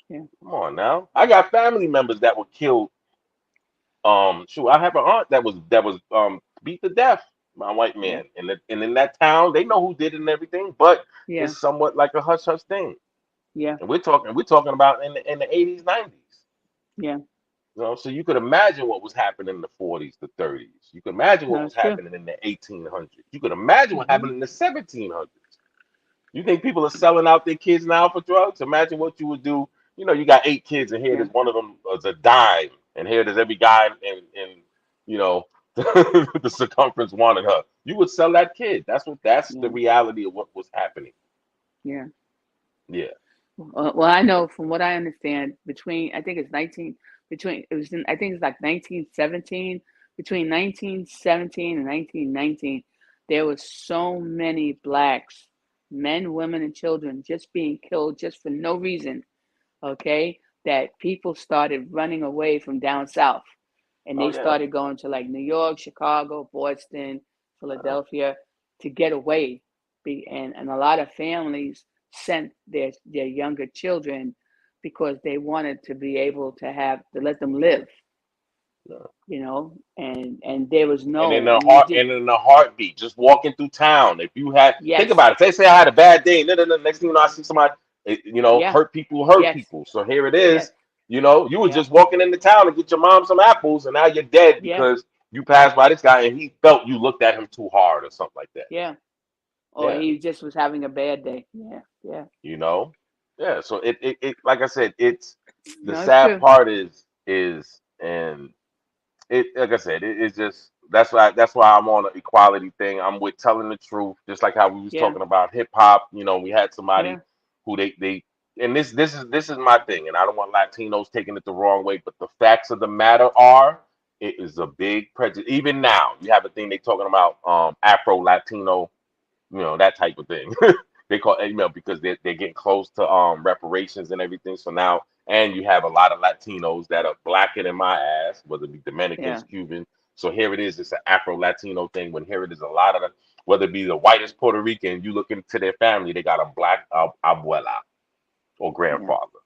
Yeah. Come on now. I got family members that were killed. Shoot, I have an aunt that was beat to death by a white Yeah. man, and in that town, they know who did it and everything, but Yeah. it's somewhat like a hush hush thing. Yeah. And we're talking about in the 80s, 90s. Yeah. So you could imagine what was happening in the 40s, the 30s. You could imagine what No, was it's true. happening in the 1800s. You could imagine what Hmm. happened in the 1700s. You think people are selling out their kids now for drugs? Imagine what you would do. You got 8 kids, and here Yeah. there's one of them is a dime, and here there's every guy in the circumference wanted her. You would sell that kid. That's the Yeah. reality of what was happening. Yeah. Yeah. Well, I know from what I understand, between I think it's 19 between it was in, I think it's like 1917 between 1917 and 1919, there was so many blacks, men, women, and children just being killed just for no reason. Okay, that people started running away from down south, and Oh they yeah. started going to like New York, Chicago, Boston, Uh, Philadelphia to get away. And a lot of families sent their younger children because they wanted to be able to let them live, yeah. and there was And in no, a and you heart did. and in a heartbeat, just walking through town. If you had think Yes. about it, say I had a bad day, and then the next thing you know, I see somebody, Yeah. hurt Yes. people. So here it Yes. is. You were Yeah. just walking into town to get your mom some apples, and now you're dead Yeah. because you passed by this guy and he felt you looked at him too hard or something like that. Yeah. Or Yeah, he just was having a bad day. Yeah. Yeah. you know. Yeah. So it like I said, it's the No, it's sad true. part is and it like I said, it's just that's why I'm on the equality thing. I'm with telling the truth, just like how we was Yeah, talking about hip hop. We had somebody yeah, who they and this is my thing, and I don't want Latinos taking it the wrong way, but the facts of the matter are it is a big prejudice. Even now, you have a thing they talking about Afro Latino, that type of thing. They call because they're getting close to reparations and everything. So now, and you have a lot of Latinos that are blacker than my ass, whether it be yeah, Dominicans, Cuban. So here it is, it's an Afro Latino thing. When here it is, a lot of whether it be the whitest Puerto Rican, you look into their family, they got a black abuela or yeah, grandfather.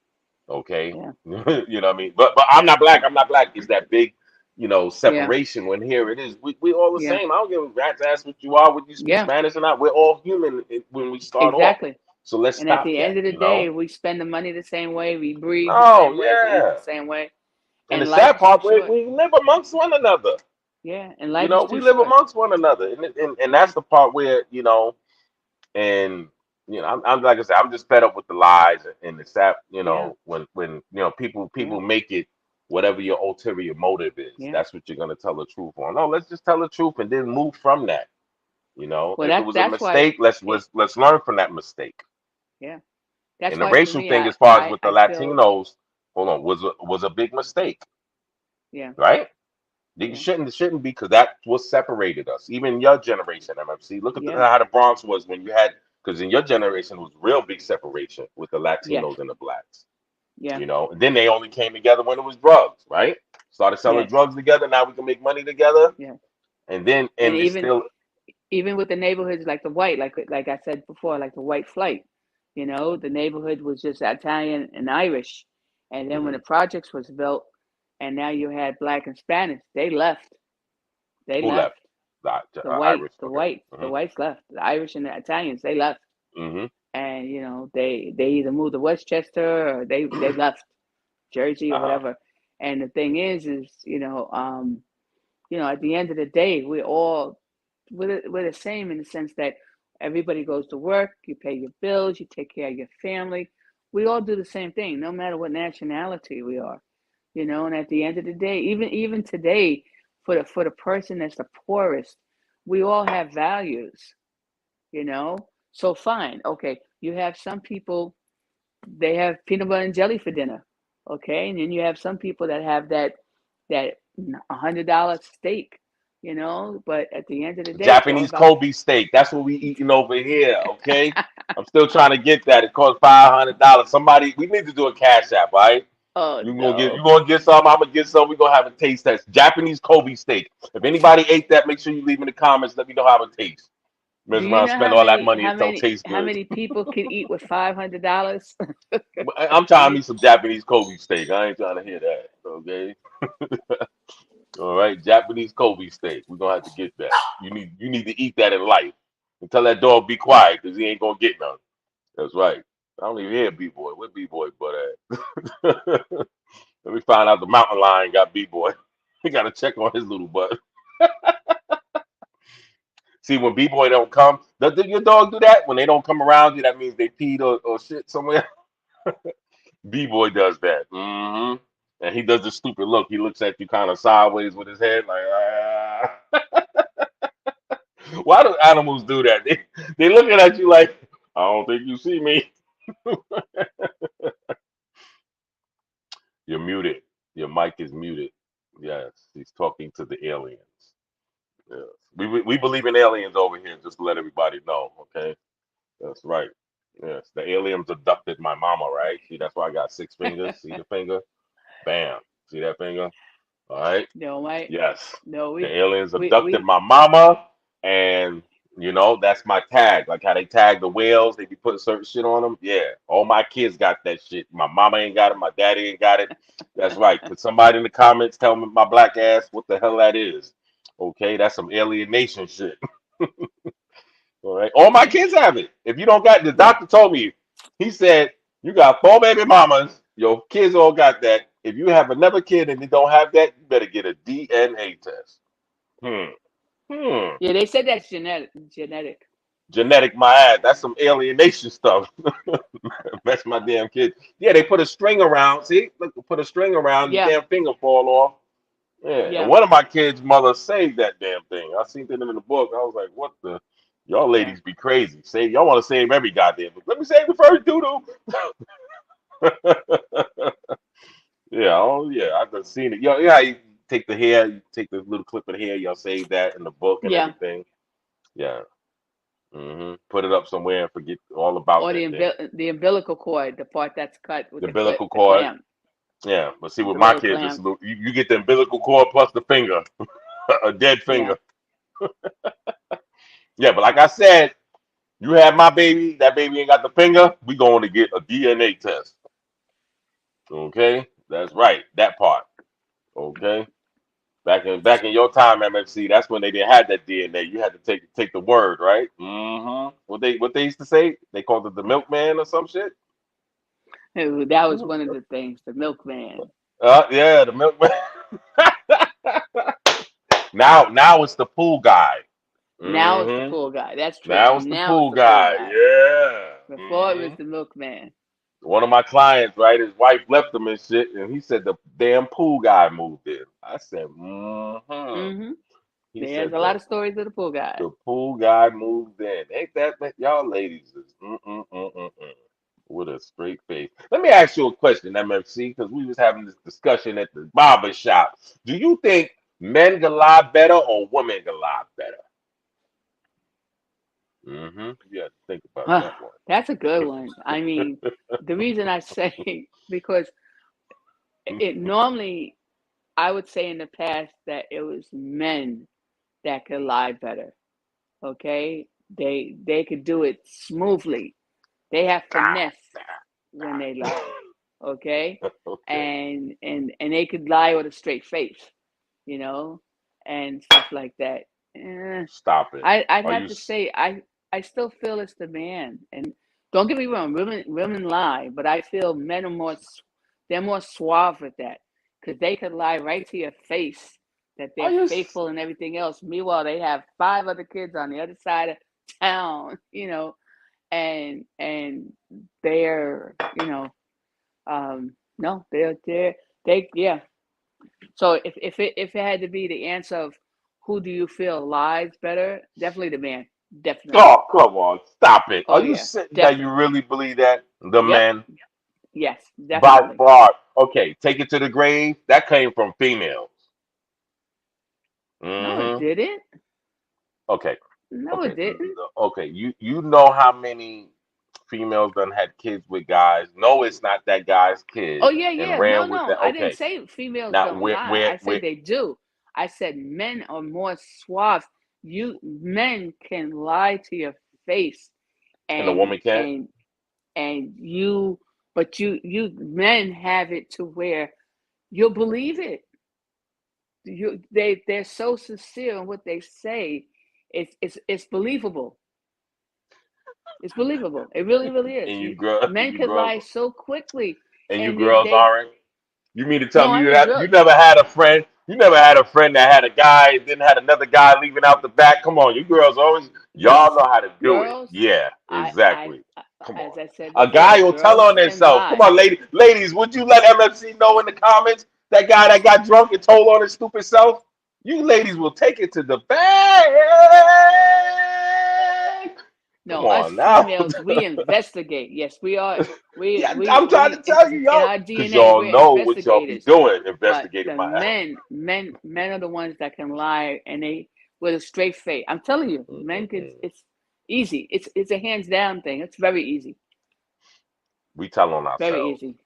Okay, yeah, you know what I mean. But I'm not black. I'm not black. It's that big, yeah, separation. When here it is, we all the yeah, same. I don't give a rat's ass what you are, whether you speak yeah, Spanish or not. We're all human when we start off. exactly. So let's And at stop the that. end of the day, we spend the money the same way, we breathe the No, same way, we eat the yeah. same way, And the and life sad is too part, we, short. we live amongst one another. Yeah, and life is We too live short. amongst one another, and Yeah, that's the part where and I'm like I said, I'm just fed up with the lies and the sap. yeah, When people yeah, make it whatever your ulterior motive is, yeah. that's what you're gonna tell the truth on. No, let's just tell the truth and then move from that. Well, If it was a that's why mistake, let's it. let's let's learn from that mistake. Yeah, that's And the why for racial me, thing, as far as with the I feel. Latinos, hold on, was a big mistake, Yeah, right? You yeah, shouldn't be because that what separated us. Even your generation, MFC. Look at yeah, how the Bronx was when you had because in your generation was real big separation with the yes, Latinos and the blacks. yeah, And then they only came together when it was drugs, right? Started selling yes, drugs together. Now we can make money together, yeah. and then And and it's still even with the neighborhoods like the white, like I said before, like the white flight, the neighborhood was just Italian and Irish, and then when mhm. the projects was built, and now you had black and Spanish, they left. They Who left? left. Irish. Okay. The Hmm. whites left. The Irish and the Italians, they left. Hmm. And they either moved to Westchester or they left Jersey or Uh-huh. whatever. And the thing is at the end of the day, we're the same in the sense that everybody goes to work, you pay your bills, you take care of your family. We all do the same thing, no matter what nationality we are. And at the end of the day, even today, for the person that's the poorest, we all have values, you know. So fine, okay, you have some people, they have peanut butter and jelly for dinner, okay, and then you have some people that have that $100 steak, But at the end of the day, it's all Japanese about. Kobe steak. That's what we eating over here. Okay. I'm still trying to get that. It costs $500. Somebody, we need to do a cash app, right? Oh You no. gonna get some. I'm gonna get some. We gonna have a taste test. Japanese Kobe steak. If anybody ate that, make sure you leave in the comments. Let me know how it tastes. Do Mess you around, know spend all that money how and don't many taste how good. many people can eat with $500? I'm trying You me some Japanese Kobe steak. I ain't trying to hear that. Okay. All right. Japanese Kobe steak. We're gonna have to get that. You need to eat that in life. And tell that dog be quiet because he ain't gonna get none. That's right. I don't even hear B boy. Where B boy butt at? Let me find out the mountain lion got B boy. We gotta check on his little butt. See, when B boy don't come, does your dog do that? When they don't come around you, that means they peed or shit somewhere. B boy does that. And he does the stupid look. He looks at you kind of sideways with his head, like, ah. Why do animals do that? They looking at you like, I don't think you see me. You're muted. Your mic is muted. Yes, he's talking to the aliens. Yes. We believe in aliens over here, just to let everybody know, okay? That's right. Yes, the aliens abducted my mama, right? See, that's why I got 6 fingers. See the finger? Bam. See that finger? All right. know, right? Yes. No, The aliens we abducted my mama, and that's my tag. Like how they tag the whales, they be putting certain shit on them. Yeah, all my kids got that shit. My mama ain't got it. My daddy ain't got it. That's right. Could somebody in the comments tell me my black ass what the hell that is? Okay, that's some alienation shit. All right, all my kids have it. If you don't got, the yeah. doctor told me, he said you got 4 baby mamas. Your kids all got that. If you have another kid and they don't have that, you better get a DNA test. Hmm. Hmm. Yeah, they said that's genetic. Genetic my ass. That's some alienation stuff. That's my damn kid. Yeah, they put a string around. See, look, put a string around. Your Yeah. damn finger fall off. Yeah, and Yeah, one of my kids' mother saved that damn thing. I seen it in the book. I was like, what the? Y'all yeah, ladies be crazy. Save y'all want to save every goddamn book. Let me save the first doodle. Yeah, oh yeah, I've just seen it. Yo, yeah, you take the hair, you take the little clip of the hair, y'all save that in the book and yeah. everything. Yeah. Put it up somewhere and forget all about Or that thing. the umbilical cord, the part that's cut with The the clip, umbilical the cord. clamp, Yeah, but see, with the my little kids, it's a clamp. little, you get the umbilical cord plus the finger, a dead Yeah. finger. Yeah, but like I said, you have my baby, that baby ain't got the finger, we going to get a DNA test. Okay? That's right, that part. Okay? Back in your time, MFC, that's when they didn't have that DNA. You had to take the word, right? What they used to say? They called it the milkman or some shit. That was one of the things, the milkman. Yeah, the milkman. Now it's the pool guy. Now it's the hmm pool guy. That's true. Now it's the Now it's pool the pool guy. guy. Yeah. Before it was the milkman. One of my clients, right? His wife left him and shit, and he said the damn pool guy moved in. I said, Hmm. He There's said a lot of stories of the pool guy. the pool guy moved in. Ain't that y'all ladies is with a straight face. Let me ask you a question, MFC, because we was having this discussion at the barber shop. Do you think men can lie better or women can lie better? You have to think about that one. That's a good one. I mean, the reason I say because it normally I would say in the past that it was men that could lie better. Okay, they could do it smoothly. They have finesse when they lie. Okay, Okay, and they could lie with a straight face, you know, and stuff like that. Eh, stop it. I'd Are have you? to say I still feel it's the man. And don't get me wrong, women lie, but I feel men are they're more suave with that because they could lie right to your face that Are they're you? faithful and everything else. Meanwhile, they have five other kids on the other side of town, and they're no, they yeah. So if it had to be the answer of who do you feel lies better, definitely the man, definitely. Oh, come on, stop it. Oh Are you yeah, sitting that you definitely. really believe that the Yep. men Yes, by definitely. far? Okay, take it to the grave. That came from females. No, it hmm didn't. Okay, No, okay, it didn't. okay. You know how many females done had kids with guys? No, it's not that guy's kid Oh yeah, and yeah. No, ran with no. that. I didn't Okay, say females now don't where lie. where I say where they do. I said men are more suave. You men can lie to your face and the and woman can't? and and you but you men have it to where you'll believe it. They're so sincere in what they say. It's believable. It's believable. It really, really is. And you girl, Men could lie so quickly, you and girls aren't. You mean to tell no, me I you mean that girl, you never had a friend? You never had a friend that had a guy, then had another guy leaving out the back. Come on, you girls always y'all know how to do it. girls. Yeah, I exactly. Come on. as I said A before, guy will tell girls on can themselves. Come lie. on, ladies, would you let MFC know in the comments that guy that got drunk and told on his stupid self? You ladies will take it to the bank. Come No, us on now. females, we investigate. Yes, we are. Yeah, I'm trying to It's tell you, in y'all, our because DNA. y'all We're know what y'all be investigators. doing, But investigating the my ass. men are the ones that can lie, and they with a straight face. I'm telling you, men could. Mm-mm-mm. It's easy. It's a hands down thing. It's very easy. We tell on Very ourselves. easy.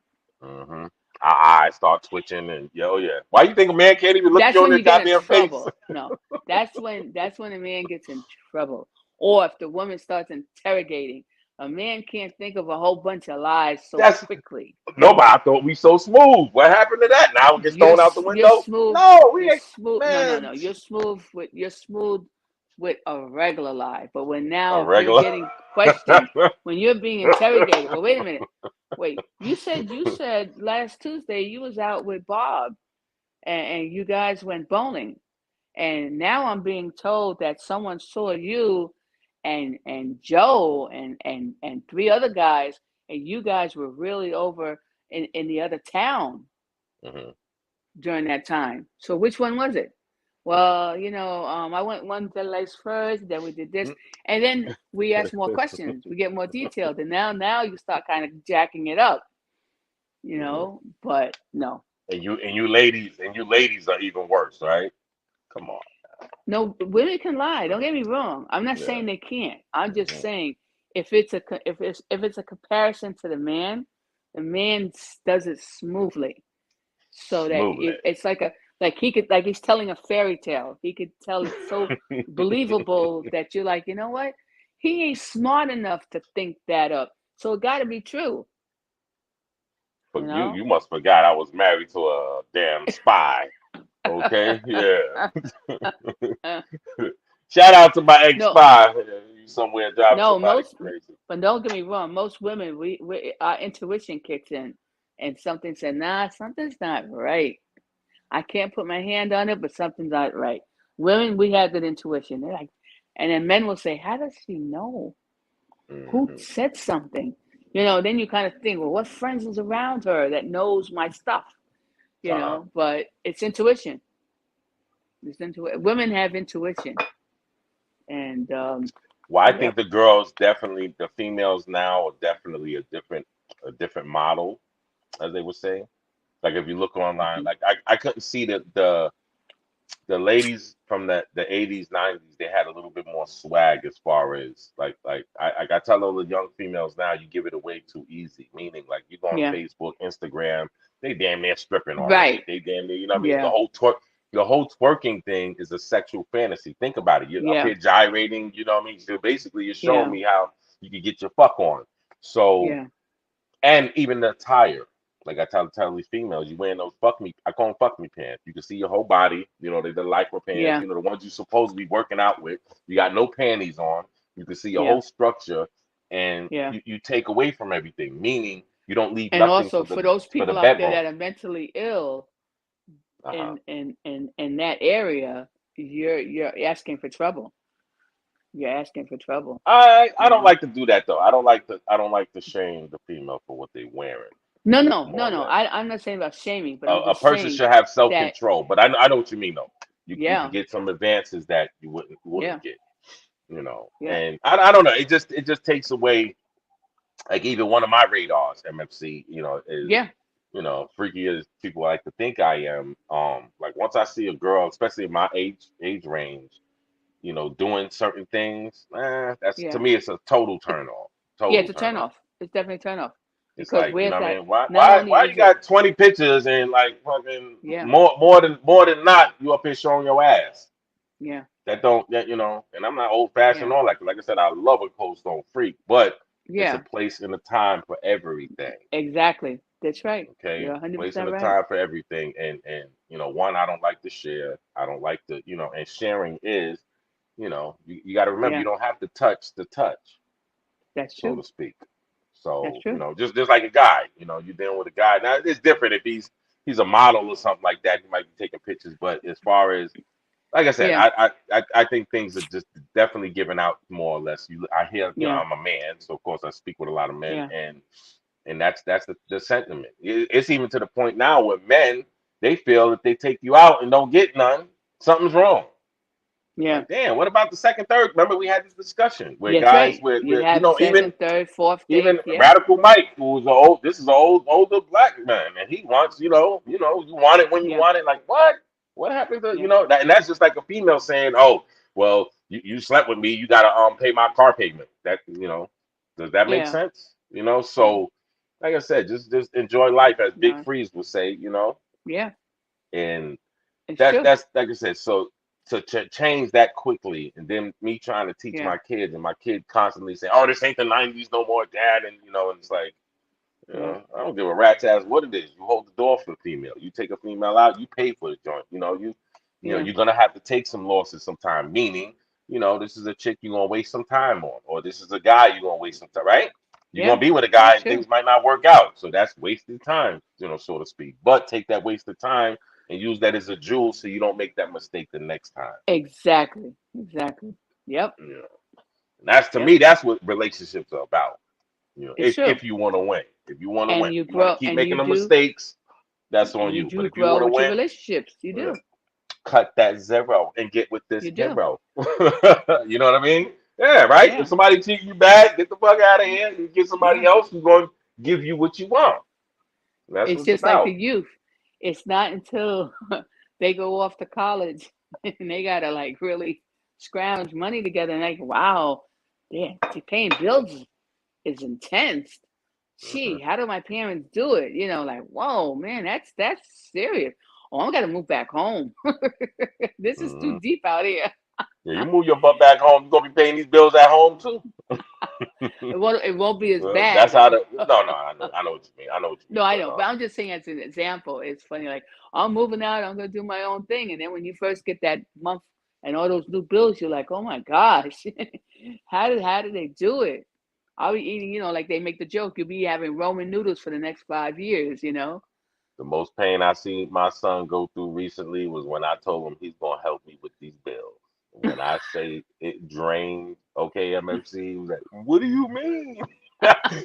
hmm Our eyes start twitching, and yo, yeah. Why you think a man can't even look That's you in when their you get in goddamn face? trouble. No, that's when a man gets in trouble. Or if the woman starts interrogating, a man can't think of a whole bunch of lies so That's quickly. nobody. I thought we so smooth. What happened to that? Now it gets You're thrown out the you're window. smooth. No, we You're ain't. smooth. No, no, Man, no. You're smooth with a regular lie. But when now a if you're regular. getting questioned, when you're being interrogated, but wait a minute. Wait, you said last Tuesday you was out with Bob and you guys went bowling. And now I'm being told that someone saw you and Joe and three other guys, and you guys were really over in the other town. hmm during that time. So which one was it? Well, I went one to place first, then we did this, and then we ask more questions. We get more detailed, and now you start kind of jacking it up, Mhm. But no, And you ladies are even worse, right? Come on. no, women can lie. Don't get me wrong. I'm not Yeah. saying they can't. I'm just Mhm. saying if it's a comparison to the man does it smoothly. So that Smoothly. it's like he could, like he's telling a fairy tale. He could tell it so believable that you're like, you know what? He ain't smart enough to think that up. So it got to be true, you But you know. you must forgot I was married to a damn spy. Okay? Yeah. Shout out to my ex No, spy. You somewhere driving no, somebody crazy. but don't get me wrong. Most women, we our intuition kicks in, and something said, nah, something's not right. I can't put my hand on it, but something's not right. Women, we have that intuition. They're like, and then men will say, how does she know? Who Hmm. said something? Then you kind of think, well, what friends is around her that knows my stuff? Uh-huh. But it's intuition. Women have intuition, and Well, I think yep, the girls definitely, the females now are definitely a different model, as they would say. Like if you look online, mhm. like I couldn't see the ladies from the 80s, 90s, they had a little bit more swag as far as like I tell all the young females now, you give it away too easy. Meaning like you go on Yeah, Facebook, Instagram, they damn near stripping already. right, They damn near, you know what I mean? The yeah, whole twerking thing is a sexual fantasy. Think about it. You're up yeah, here gyrating, you know what I mean? So basically you're showing yeah, me how you can get your fuck on. So, yeah, and even the attire. Like I tell these females, you wearing those fuck me, I call them fuck me pants. You can see your whole body. You know, they're the lycra pants. yeah, You know, the ones you supposed to be working out with. You got no panties on. You can see your yeah, whole structure, and yeah. you take away from everything. Meaning, you don't leave And nothing also for for the those for the people out there bedroom. that are mentally ill Uh-huh. in that area, you're asking for trouble. You're asking for trouble. I You don't know. like to do that though. I don't like to shame the female for what they wearing, No, no, more no, or no. less. I'm not saying about shaming, but I'm A just person saying should have self that control, but I know what you mean though. You could yeah, get some advances that you wouldn't yeah, wouldn't get. yeah, And I don't know. It just takes away like even one of my radars, MFC, is yeah, freaky as people like to think I am. Like once I see a girl, especially in my age range, doing certain things, that's to yeah. me it's a total It, turn off. yeah, Total it's a turn turn off. off. It's definitely a turn off It's because like, where's what I that? mean? Why Not why only why is you it got 20 pictures and like fucking yeah, more than not, you up here showing your ass. yeah, And I'm not old fashioned yeah, all that. Like I said, I love a cold stone freak, but it's a yeah, place and a time for everything. exactly. That's right. Okay, You're 100% place and a right. time for everything. And one, I don't like to share. I don't like to, and sharing is, you got to remember, you Yeah, don't have to touch the touch, that's so true. to speak. That's So, true. just like a guy, you're dealing with a guy. Now it's different if he's a model or something like that. He might be taking pictures, but as far as like I said, Yeah, I think things are just definitely given out more or less. I hear, yeah, I'm a man, so of course I speak with a lot of men, yeah, and that's the sentiment. It's even to the point now where men, they feel if they take you out and don't get none, something's wrong. yeah. Like, damn, what about the second, third? Remember we had this discussion where That's guys, right. where, You'd where have even second, third, fourth even date. Yeah, Radical Mike, who's this is an older black man, and he wants, you want it when you yeah, want it. Like what? What happened to, yeah, and that's just like a female saying, oh, well, you slept with me, you gotta pay my car payment. That, does that make yeah, sense? yeah. So like I said, just enjoy life, as Big No, Freeze would say, yeah, and it's that's true. that's like I said. So to change that quickly, and then me trying to teach Yeah, my kids, and my kid constantly saying, "Oh, this ain't the '90s no more, Dad," and it's like, yeah, I don't give a rat's ass what it is. You hold the door for the female. You take a female out, you pay for the joint. yeah, You're gonna have to take some losses sometime. Meaning, this is a chick you're gonna waste some time on, or this is a guy you're gonna waste some time, right? You're yeah. gonna be with a guy That's and true. things might not work out. So that's wasted time, so to speak. But take that wasted time and use that as a jewel so you don't make that mistake the next time. Exactly. Exactly. Yep. You know. And that's to Yep. me, that's what relationships are about. It's If true. you want to win. If you want to And win. you You want to grow, keep and making you the do. mistakes. That's on And you you. But do if you grow want to with your win, relationships. You uh, do. cut that zero and get with this You do. hero. You know what I mean? Yeah, right. If Yeah. somebody treat you bad, get the fuck out of here and get somebody Yeah. else who's going to give you what you want. That's what It's it's just like the about. youth. It's not until they go off to college and they gotta like really scrounge money together and like, wow, yeah, paying bills is intense. Hmm. Gee, how do my parents do it? Like, whoa, man, that's serious. Oh, I'm gonna move back home. This is too Hmm. deep out here. Yeah, you move your butt back home, you're gonna be paying these bills at home too. It won't be as Well, that's bad. how the no, I know what you mean. I know what you No, mean, I but know, but I'm just saying as an example. It's funny, like I'm moving out, I'm gonna do my own thing, and then when you first get that month and all those new bills, you're like, oh my gosh, how did they do it? I'll be eating, like they make the joke, you'll be having Roman noodles for the next 5 years. the most pain I seen my son go through recently was when I told him he's gonna help me with these bills. When I say it drained, okay, MFC, he was like, "What do you mean?"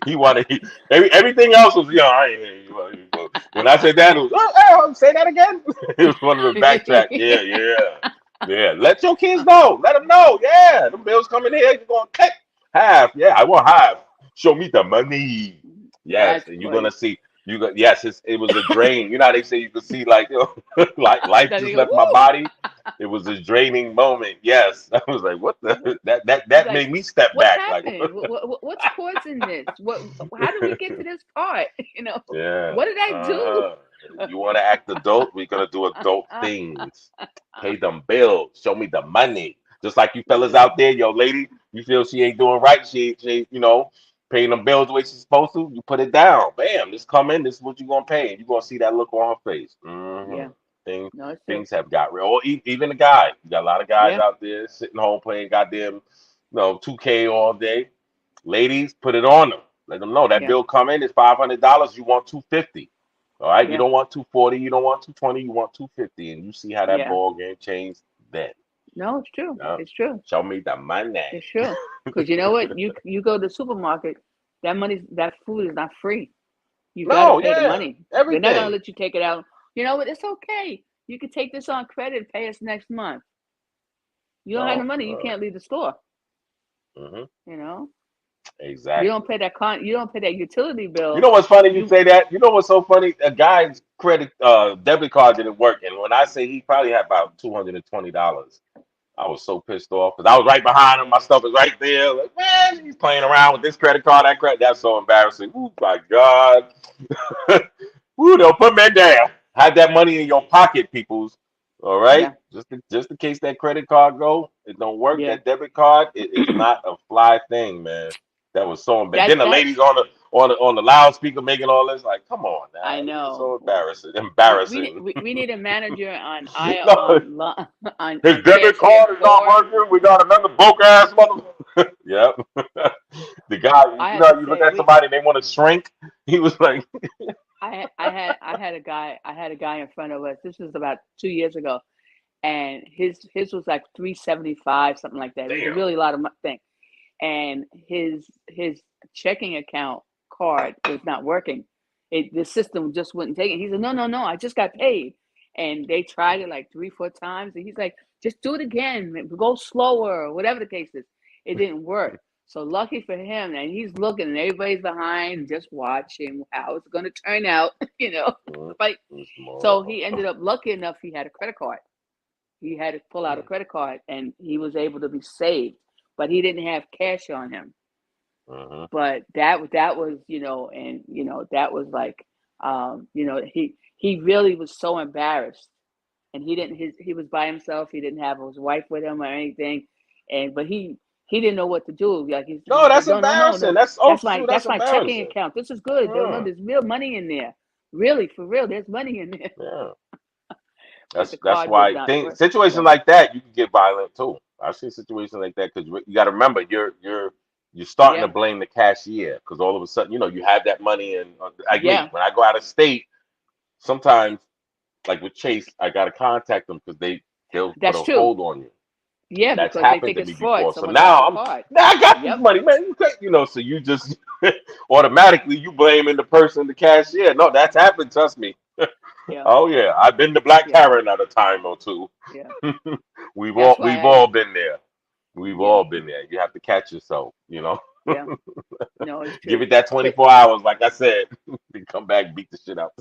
He wanted everything else was, I ain't hear you. But when I said that, it was, say that again. It was one of the backtrack. Yeah, yeah, yeah. Let your kids know. Let them know. Yeah, the bills coming here. You're gonna cut half. Yeah, I want half. Show me the money. Yes, That's and you're gonna funny. see. You got yes, it was a drain. You know how they say you could see like like life Then they just go, left my woo! body. It was a draining moment. Yes, I was like, what What? the that It's that like, made me step what's back. Like, happening? What's causing this? How did we get to this part? yeah. What did I do? You want to act adult? We're gonna do adult things. Pay them bills. Show me the money. Just like you fellas Yeah, out there, yo, lady, you feel she ain't doing right. She ain't, paying them bills the way she's supposed to. You put it down. Bam. This come in. This is what you're gonna pay. And you're gonna see that look on her face. yeah. Things No, it's true. things have got real. Or even the guy. You got a lot of guys Yeah, out there sitting home playing goddamn, 2K all day. Ladies, put it on them. Let them know that yeah, bill come in is $500. You want 250. All right, you yeah, don't want 240. You don't want 220. You want 250, and you see how that yeah. ball game changed then. No, it's true. Yeah. It's true. Show me the money. It's true. Because you know what? You go to the supermarket, that food is not free. You got to No, pay the yeah, money. They're not gonna everything. let you take it out. You know what? It's okay. You can take this on credit, pay us next month. You don't have the No, money, you can't leave the store. hmm You know, you don't exactly. pay you don't pay that utility You bill. know what's funny? You You say that. You know what's so funny? A guy's credit debit card didn't work, and when I say he probably had about $220. I was so pissed off because I was right behind him. My stuff is right there. Like, man, he's playing around with this credit card, that credit. That's so embarrassing. Oh my God. Ooh, they'll put me down. Have that money in your pocket, peoples. All right, yeah, just in case that credit card go, it don't work. yeah. That debit card, it is not a fly thing, man. That was so embarrassing. That Then the that ladies on the loudspeaker making all this, like, come on I now, this is so know. embarrassing. We Embarrassing. we need a manager on I No, his on debit cashier card is not four. working. We got another broke ass mother. Yep. The guy, I have to you look say at somebody and they want to shrink. He was like, I had a guy in front of us. This was about 2 years ago, and his was like 375, something like that. It was a damn. really lot of thing, and his checking account card was not working. The system just wouldn't take it. He said, no, no, no, I just got paid. And they tried it like 3, 4 times. And he's like, just do it again, go slower, or whatever the case is. It didn't work. So lucky for him, and he's looking, and everybody's behind, just watching how it's going to turn out, Mm, Like, so small. he ended up lucky enough. He had a credit card. He had to pull out a credit card, and he was able to be saved. But he didn't have cash on him. Mm-hmm. But that was, and that was like, he really was so embarrassed, and he was by himself. He didn't have his wife with him or anything, but he didn't know what to do. Like No, he said, that's no, no, no, embarrassing. no, That's that's old my school. That's that's my checking embarrassing. account. This is good. No, Yeah, there's real money in there. Really, for real, there's money in there. yeah. But the That's card was why not things work. situations Yeah, like that you can get violent too. I've seen situations like that because you got to remember you're starting to yeah, blame the cashier because all of a sudden you have that money and like me yeah. when I go out of state sometimes like with Chase I got to contact them because they'll put That's a true. hold on you. Yeah, That's because they happened think to it's me fraud. before. So Someone got your now card. I got this Yep. money, man. So you just automatically you blaming the person, the cashier. No, that's happened. Trust me. Yeah, Oh yeah, I've been to Black yeah, Karen at a time or two. yeah. we've all That's we've why. all been there. We've Yeah, all been there. You have to catch yourself, you know. yeah. No, it's Give true. it that But 24 hours, like I said. Then come back, beat the shit out.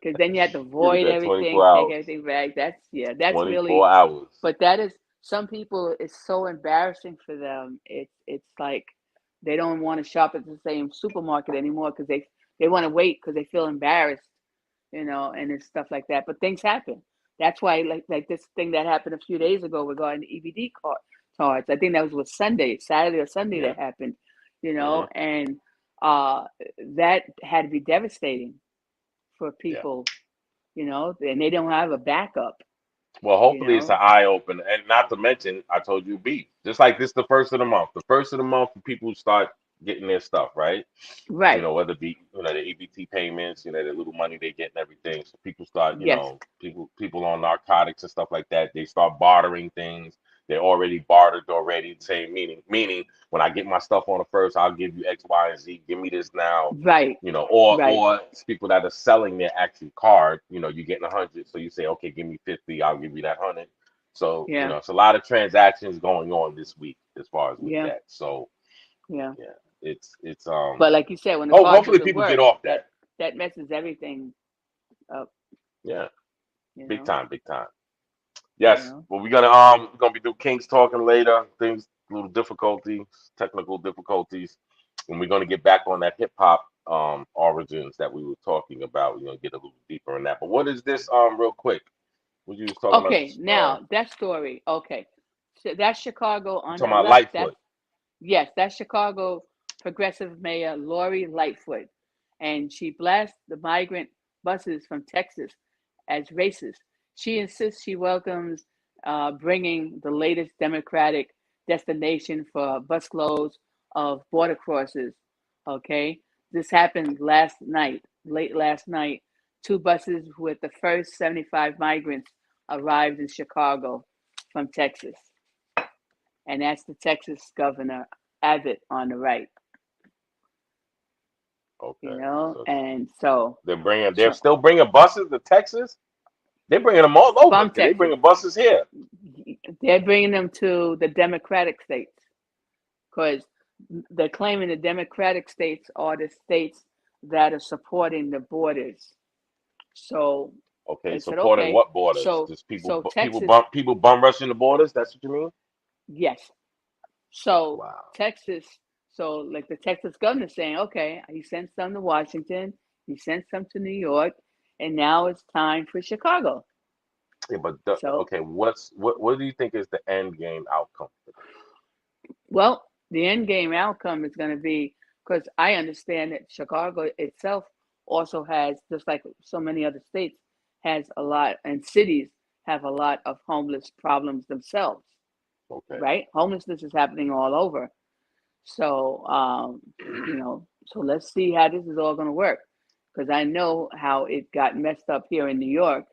because then you have to Give it void that everything, 24 take hours. everything back. That's yeah. That's 24 really. hours. But that is some people. It's so embarrassing for them. It's like they don't want to shop at the same supermarket anymore because they want to wait because they feel embarrassed, and it's stuff like that. But things happen. That's why like this thing that happened a few days ago regarding the EBD cards. I think that was Sunday, Saturday or Sunday Yeah. that happened, Hmm. and uh, that had to be devastating for Yeah. people, and they don't have a backup, Well, you hopefully it's an know. eye opener, and not to mention, I told you beef. Just like this, the first of the month. The first of the month, people start getting their stuff right. Right. Whether it be the EBT payments, the little money they get and everything. So people start, Yes. people on narcotics and stuff like that. They start bartering things. They're already bartered already. Same meaning when I get my stuff on the first, I'll give you X, Y, and Z. Give me this now. Right. Right. Or it's people that are selling their actual card. You're getting 100, so you say, okay, give me 50, I'll give you that 100. So Yeah. it's a lot of transactions going on this week as far as with Yeah. that. So Yeah. yeah, it's But like you said, when the oh, card hopefully doesn't people get work, off that that. that messes everything up, Yeah, you big know. time, big time. You Yes. know. Well, we're gonna be doing Kings talking later. Things little difficulties, technical difficulties, and we're gonna get back on that hip hop origins that we were talking about. We're gonna get a little deeper in that. But what is this real quick? What you was talking about Okay, this now that story. Okay, so that's Chicago you on talking the about left. That's Lightfoot. Yes, that's Chicago progressive mayor Lori Lightfoot, and she blasts the migrant buses from Texas as racist. She insists she welcomes bringing the latest Democratic destination for busloads of border crossers. Okay, this happened last night, late last night. Two buses with the first 75 migrants arrived in Chicago from Texas, and that's the Texas governor Abbott on the right, Okay. So and so, they're so still bringing buses to Texas. They're bringing them all over from because they Texas, bringing buses here. they're bringing them to the Democratic states because they're claiming the Democratic states are the states that are supporting the borders. So Okay, they said, supporting okay, what borders? so Just people, so people Texas, bum rushing the borders. That's what you mean? yes. So Wow. Texas, so like the Texas governor saying, okay, he sent some to Washington, he sent some to New York, and now it's time for Chicago. Yeah, but So, okay, what do you think is the end game outcome for this? well, the end game outcome is going to be because I understand that Chicago itself also has, just like so many other states, has a lot, and cities have a lot of homeless problems themselves, Okay. right? Homelessness is happening all over. So, so let's see how this is all going to work. Because I know how it got messed up here in New York,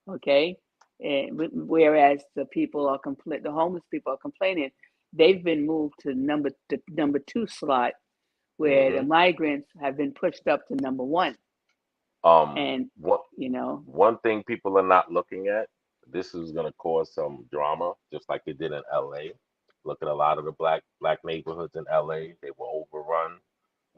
okay? And whereas the homeless people are complaining, they've been moved to the number two slot, where the Hmm. migrants have been pushed up to number one. And What you know, one thing people are not looking at, this is gonna cause some drama, just like it did in LA. Look at a lot of the black neighborhoods in LA, they were overrun.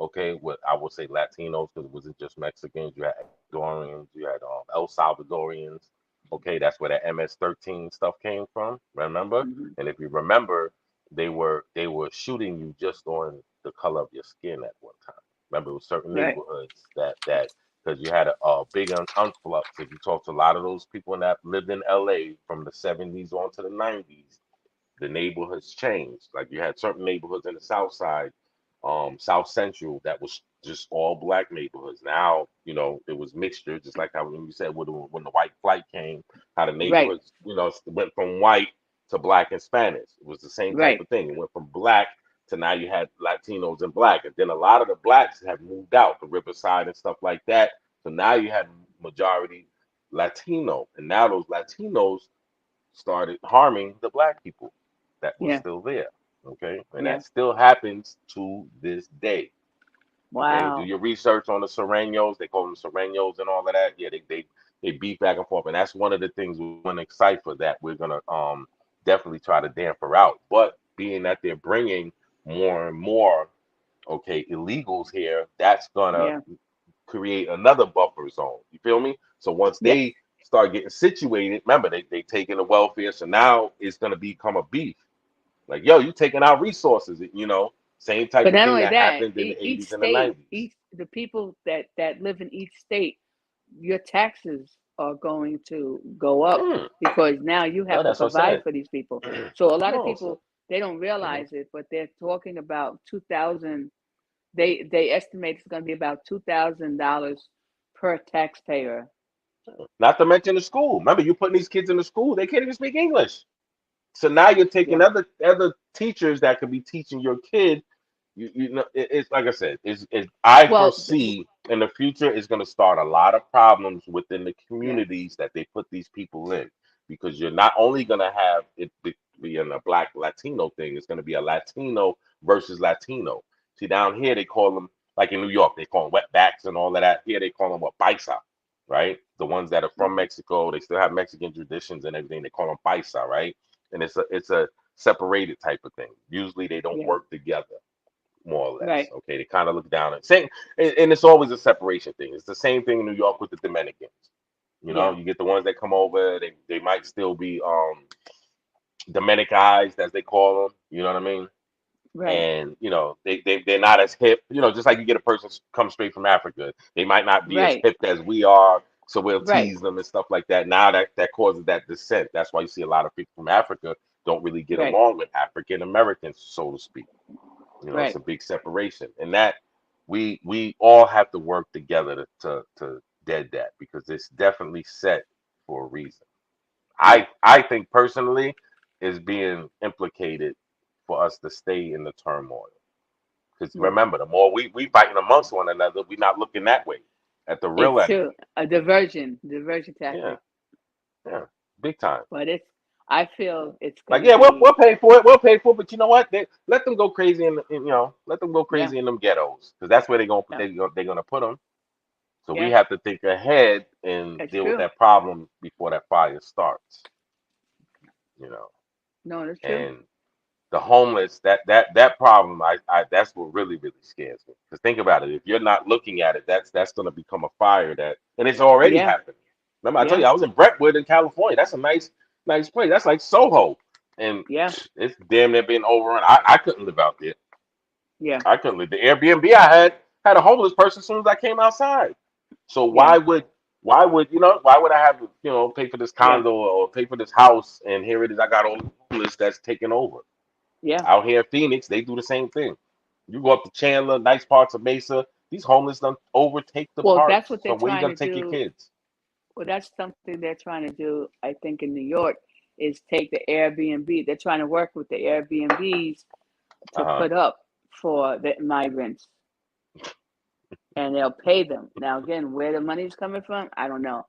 Okay, with I would say Latinos because it wasn't just Mexicans. You had Ecuadorians, you had El Salvadorians. Okay, that's where that MS-13 stuff came from. Remember? mhm, And if you remember, they were shooting you just on the color of your skin at one time. Remember, it was certain right, neighborhoods that because you had a big influx. If you talk to a lot of those people that lived in LA from the 70s on to the 90s, the neighborhoods changed. Like you had certain neighborhoods in the South Side, South Central, that was just all black neighborhoods. Now, it was mixture, just like how when you said when the white flight came, how the right, neighborhoods, went from white to black and Spanish. It was the same type right, of thing. It went from black to now you had Latinos and black, and then a lot of the blacks have moved out the Riverside and stuff like that. So now you had majority Latino, and now those Latinos started harming the black people that was yeah, still there. Okay, and yeah, that still happens to this day. Okay, do wow, your research on the Serranos. They call them Serranos and all of that. Yeah, they beef back and forth, and that's one of the things we want to cipher that we're gonna definitely try to damper out. But being that they're bringing more and more okay illegals here, that's gonna Yeah. create another buffer zone. You feel me? So once Yes. they start getting situated, remember they taking the welfare, so now it's gonna become a beef. Like, yo, you taking our resources, same type But of not thing only that that, happened in the each 80s and the state, 90s. each the people that live in each state, your taxes are going to go up Mm. because now you No, have to that's what I provide said. for these people. So a lot of No, so people, they don't mhm. realize it, but they're talking about 2,000. They estimate it's going to be about $2,000 per taxpayer. Not to mention the school. Remember, you putting these kids in the school, they can't even speak English. So now you're taking Yeah. other teachers that could be teaching your kid. It's like I said, I Well, foresee in the future it's going to start a lot of problems within the yeah, communities that they put these people in, because you're not only going to have it being a black Latino thing, it's going to be a Latino versus Latino. See, down here they call them, like in New York, they call them wetbacks and all of that. Here they call them what, paisa, right? The ones that are from Mexico, they still have Mexican traditions and everything. They call them paisa, right? And it's a separated type of thing. Usually they don't yeah, work together, more or less. right, Okay, they kind of look down at same, and it's always a separation thing. It's the same thing in New York with the Dominicans. yeah, You get the ones that come over, they might still be Dominicized as they call them. You know what I mean? right, And they're not as hip. Just like you get a person come straight from Africa, they might not be as right, hip as we are. So we'll right, tease them and stuff like that. Now that causes that dissent. That's why you see a lot of people from Africa don't really get right, along with African Americans, so to speak. It's right. a big separation, and that we all have to work together to dead that, because it's definitely set for a reason. Yeah. I think personally is being implicated for us to stay in the turmoil. Because Yeah. remember, the more we fighting amongst one another, we're not looking that way at the real It's enemy. true. A diversion Yeah, tactic. yeah, big time. But I feel it's going Like, to yeah, be, we'll pay for it. We'll pay for it. But you know what? Let them go crazy let them go yeah, crazy in them ghettos, because that's where yeah, they're gonna put them. So we yeah, have to think ahead and it's deal with true. that problem before that fire starts. You know, No, it's true. and the homeless, that problem, I that's what really scares me. Because think about it, if you're not looking at it, that's going to become a fire and it's already Yeah, happened. Remember, I told yeah, you I was in Brentwood in California. That's a nice place. That's like Soho, and yeah, it's damn near been overrun. I couldn't live out there. yeah, I couldn't live. The Airbnb I had a homeless person as soon as I came outside. So yeah, why would I have to pay for this yeah, condo or pay for this house, and here it is, I got all the homeless that's taking over. yeah. Out here in Phoenix, they do the same thing. You go up to Chandler, nice parts of Mesa, these homeless don't overtake the Well, that's parks. what they're So where you trying to gonna take your do. kids? Well, that's something they're trying to do, I think, in New York, is take the Airbnb. They're trying to work with the Airbnbs to Uh-huh. put up for the migrants, and they'll pay them. Now, again, where the money's coming from, I don't know.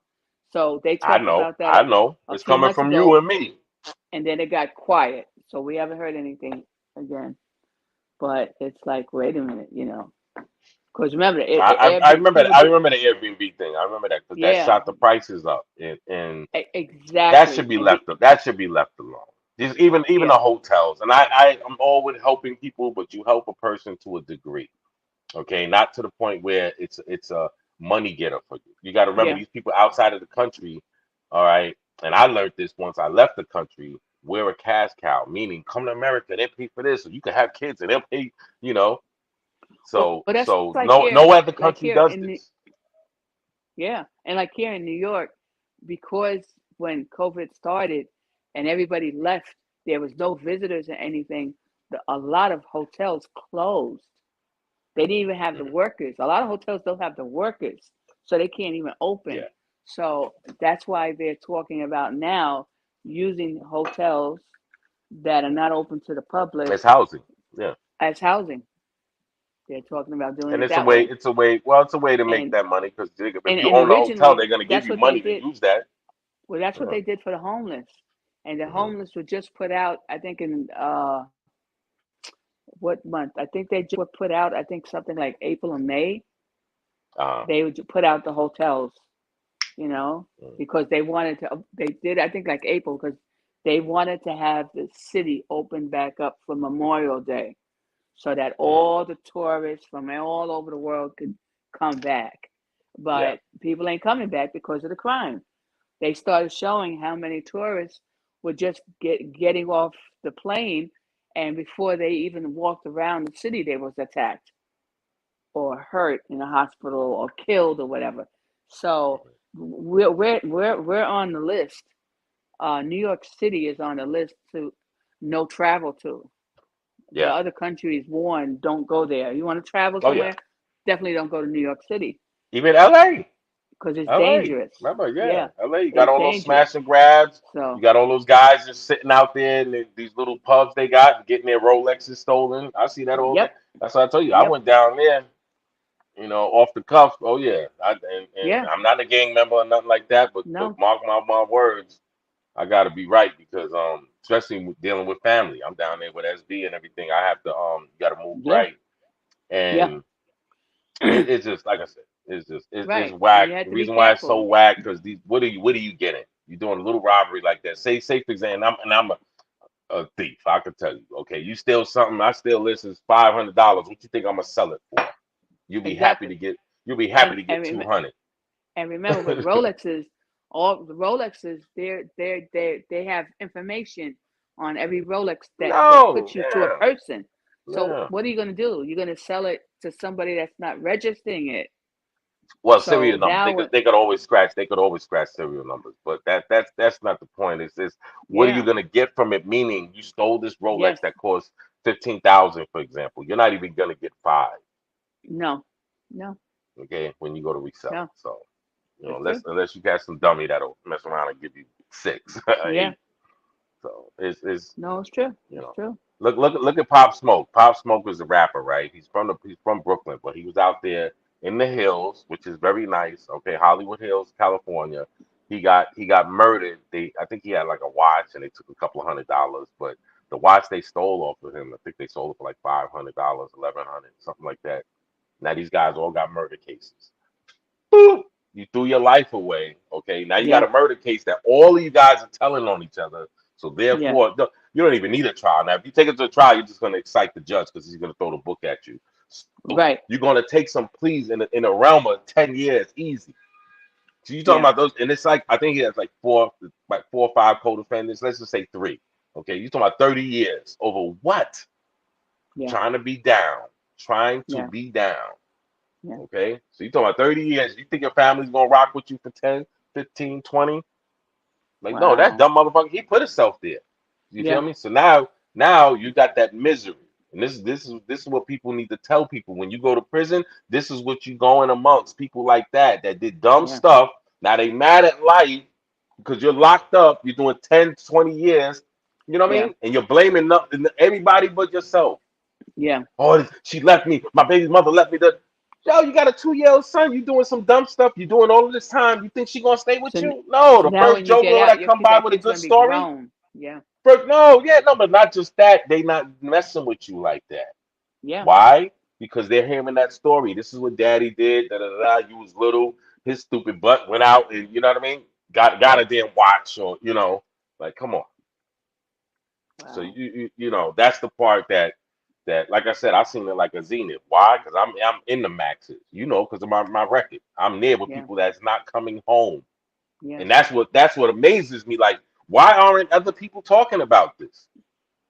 So they I talked know, about that I know. a It's few coming months from you ago, and me. and then it got quiet. So we haven't heard anything again. But it's like, wait a minute, because remember, I Airbnb remember people I do, remember the Airbnb thing. I remember that because that yeah, shot the prices up, and that should exactly, be left. That should be left alone. Just even yeah, the hotels, and I'm all with helping people, but you help a person to a degree. Okay, not to the point where it's a money getter for you. You got to remember yeah. these people outside of the country, all right. And I learned this once I left the country. We're a cash cow, meaning come to America, they pay for this, so you can have kids, and they'll pay. You know, Well, so that's so like no other country does in this. yeah, and like here in New York, because when COVID started and everybody left, there was no visitors or anything. A lot of hotels closed. They didn't even have the Mhm. workers. A lot of hotels don't have the workers, so they can't even open. Yeah, So that's why they're talking about now using hotels that are not open to the public it's housing. Yeah, as housing. They're talking about doing and it it's a that way. way. It's a way. Well, it's a way to make And that money because if and you and own a hotel, originally they're gonna give that's you what they money to did. use that. Well, that's what Yeah. they did for the homeless. And the Hmm. homeless were just put out, I think in what month? I think they just were put out, I think something like April or May. Uh, They would put out the hotels. you know, Mm. because they wanted to, they did, I think like April, because they wanted to have the city open back up for Memorial Day so that Mm. all the tourists from all over the world could come back. Yeah. But people ain't coming back because of the crime. They started showing how many tourists were just getting off the plane, and before they even walked around the city, they was attacked or hurt in a hospital or killed or whatever. So we're on the list. New York City is on the list to no travel to. The Yeah. other countries warned, don't go there. You want to travel Oh yeah. somewhere? Definitely don't go to New York City Even LA. because it's LA. dangerous. Remember, yeah. Yeah, LA. You got it's all those dangerous. smash and grabs. You So, got all those guys just sitting out there in these little pubs they got, getting their Rolexes stolen. I see that all day. yep, That's what I told you. I yep, went down there, off the cuff. Oh yeah. And yeah, I'm not a gang member or nothing like that, but no, mark my words, I gotta be right because especially with dealing with family. I'm down there with SB and everything. I have to you gotta move yeah, right. yeah, And it's just like I said, it's right. whack. You had The to be reason why it's so careful. whack because these what are you getting? You're doing a little robbery like that. Say for example, I'm a thief. I could tell you. Okay, you steal something, I steal this is $500. What you think I'm gonna sell it for? You'll be happy Exactly. to get you'll be happy And to and get rem- 200. and remember with Rolexes, all the Rolexes, they have information on every Rolex that No, puts you to a yeah, person. So yeah. what are you going to do? You're going to sell it to somebody that's not registering it. Well, serial So numbers. now, They could always scratch. They could always scratch serial numbers. But that's not the point. It's what are you yeah, gonna get from it? Meaning you stole this Rolex yes, that cost 15,000, for example. You're not even gonna get five. no, no, Okay, when you go to resell it. no, So that's true. unless you got some dummy that'll mess around and give you six, Yeah, eight. So it's no, it's true. you It's know. true. Look at Pop Smoke. Pop Smoke was a rapper, right? He's from Brooklyn, but he was out there in the hills, which is very nice. Okay, Hollywood Hills, California. He got murdered. I think he had like a watch, and they took a couple of $100. But the watch they stole off of him, I think they sold it for like $500, 1,100, something like that. Now these guys all got murder cases. Boop. You threw your life away. Okay, now you got Yeah, a murder case that all of you guys are telling on each other. So yeah, therefore, you don't even need a trial. Now, if you take it to a trial, you're just going to excite the judge because he's going to throw the book at you. So right. you're going to take some pleas in a realm of 10 years, easy. So you talking Yeah, about those, and it's like I think he has like four or five co-defendants. Let's just say three. Okay, you talking about 30 years over what? yeah, Trying to be down, trying to yeah, be down. yeah. Okay, so you talking about 30 years. You think your family's gonna rock with you for 10, 15, 20? Like, no, that Wow. dumb motherfucker, he put himself there. You feel Yeah, me? So now you got that misery. And this is what people need to tell people. When you go to prison, this is what you going amongst people like that did dumb yeah, stuff. Now they mad at life because you're locked up, you're doing 10, 20 years, you know what I yeah, mean? And you're blaming everybody but yourself. yeah. Oh, she left me. My baby mother left me. Yo, you got a 2-year-old son. You doing some dumb stuff. You doing all of this time. You think she gonna stay with So you? No. so The now first when you Joe get girl out, that come by that with a kid's good gonna be story. grown. Yeah, But no, yeah, no, but not just that. They not messing with you like that. yeah, Why? Because they're hearing that story. This is what Daddy did. Da da da. You was little. His stupid butt went out, and you know what I mean. Got yep. a damn watch, or like come on. So Wow. that's the part that like I said, I seen it like a zenith. Why? Because I'm in the maxes, because of my record. I'm there with Yeah, people that's not coming home. yes, And that's what amazes me. Like, why aren't other people talking about this?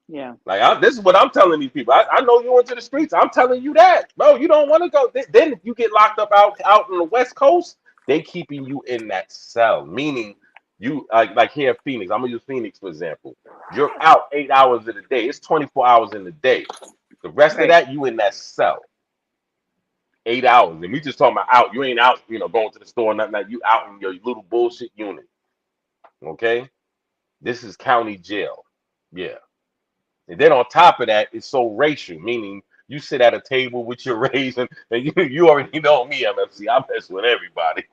yeah, Like, this is what I'm telling these people. I know you went to the streets. I'm telling you that, bro. You don't want to go. Then if you get locked up out on the West Coast, they keeping you in that cell. Meaning, you like here in Phoenix. I'm gonna use Phoenix for example. You're out 8 hours in the day. It's 24 hours in the day. The rest of right. that, you in that cell. 8 hours, and we just talking about out. You ain't out, going to the store, nothing. Like you out in your little bullshit unit. Okay, this is county jail. Yeah. And then on top of that, it's so racial, meaning you sit at a table with your race, and you already know me, MFC. I mess with everybody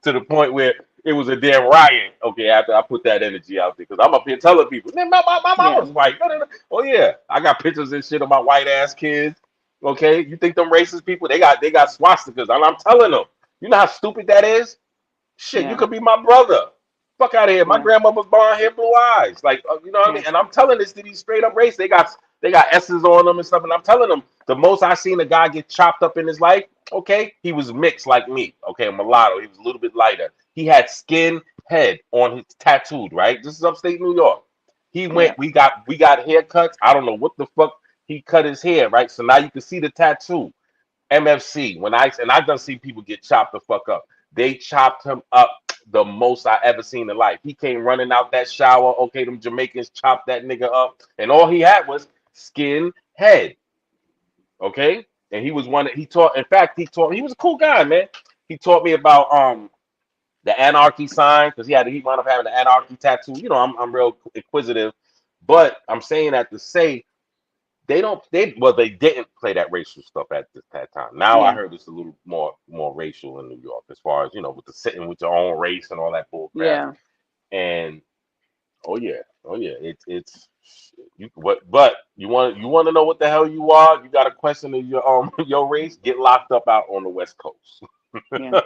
to the point where it was a damn riot. Okay, after I put that energy out there, because I'm up here telling people, man, my Yeah, mama's white. No, no, no. Oh yeah, I got pictures and shit of my white ass kids. Okay, you think them racist people? They got swastikas, and I'm telling them. You know how stupid that is? Shit, you Yeah. could be my brother. Fuck out of here. My Yeah. grandma was born here, blue eyes. Like, you know what I Yeah. mean? And I'm telling this to these straight up race. They got S's on them and stuff. And I'm telling them the most I seen a guy get chopped up in his life. Okay, he was mixed like me. Okay, a mulatto. He was a little bit lighter. He had skin head on his tattooed. Right. This is upstate New York. He Yeah. went. We got haircuts. I don't know what the fuck he cut his hair. Right. So now you can see the tattoo. MFC. I've done see people get chopped the fuck up. They chopped him up the most I ever seen in life. He came running out that shower. Okay, them Jamaicans chopped that nigga up, and all he had was skin head. Okay, and he was one that he taught. In fact, he taught. He was a cool guy, man. He taught me about the anarchy sign because he wound up having the anarchy tattoo. You know, I'm real inquisitive, but I'm saying that to say they didn't play that racial stuff at that time. Now I Yeah. heard it's a little more racial in New York as far as with the sitting with your own race and all that bull crap. Yeah. And oh yeah, it's you but you want to know what the hell you are? You got a question of your your race? Get locked up out on the West Coast. Yeah.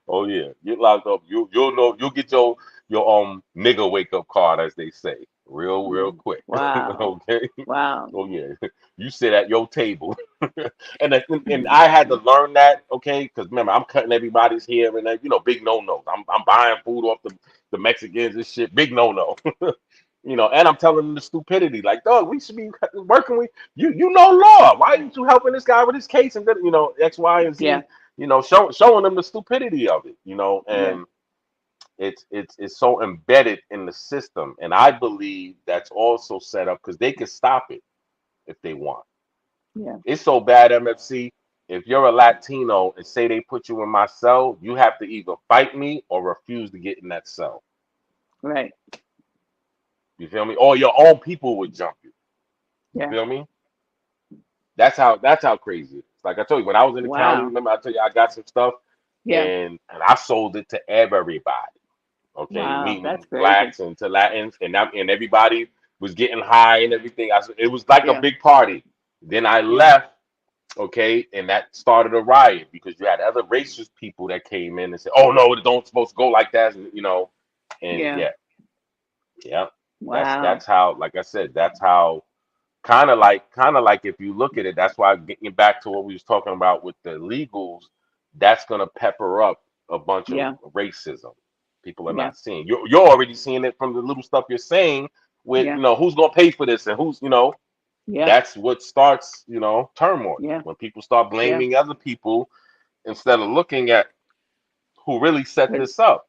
Oh yeah, get locked up. You'll know you'll get your nigga wake up card as they say real Mm. quick. Wow. Okay. Wow. Oh yeah, you sit at your table, and I had to learn that, okay, because remember I'm cutting everybody's hair and big no no. I'm buying food off the Mexicans and shit, big no no. And I'm telling them the stupidity, like, dog, we should be working with you. You know law. Why aren't you helping this guy with his case and then X, Y, and Yeah. Z? Showing them the stupidity of it, Yeah. and it's so embedded in the system, and I believe that's also set up because they can stop it if they want. Yeah. It's so bad, MFC. If you're a Latino and say they put you in my cell, you have to either fight me or refuse to get in that cell. Right. You feel me? Or your own people would jump you. You Yeah. feel me? That's how crazy it is. Like I told you, when I was in the county, Wow. remember I told you I got some stuff Yeah. and I sold it to everybody. Okay, Wow. That's meeting crazy. blacks and to Latins, and everybody was getting high and everything. It was like a Yeah. big party. Then I Yeah. left, okay, and that started a riot because you had other racist people that came in and said, "Oh no, it don't supposed to go like that," and Yeah. yeah, yeah, that's Wow. how. Like I said, that's how. Kind of like if you look at it, that's why getting back to what we was talking about with the legals, that's gonna pepper up a bunch of Yeah. racism. People are Yeah. not seeing. You're already seeing it from the little stuff you're saying with Yeah. who's gonna pay for this and who's Yeah. that's what starts turmoil Yeah. when people start Yeah. blaming other people instead of looking at who really set Cause this up.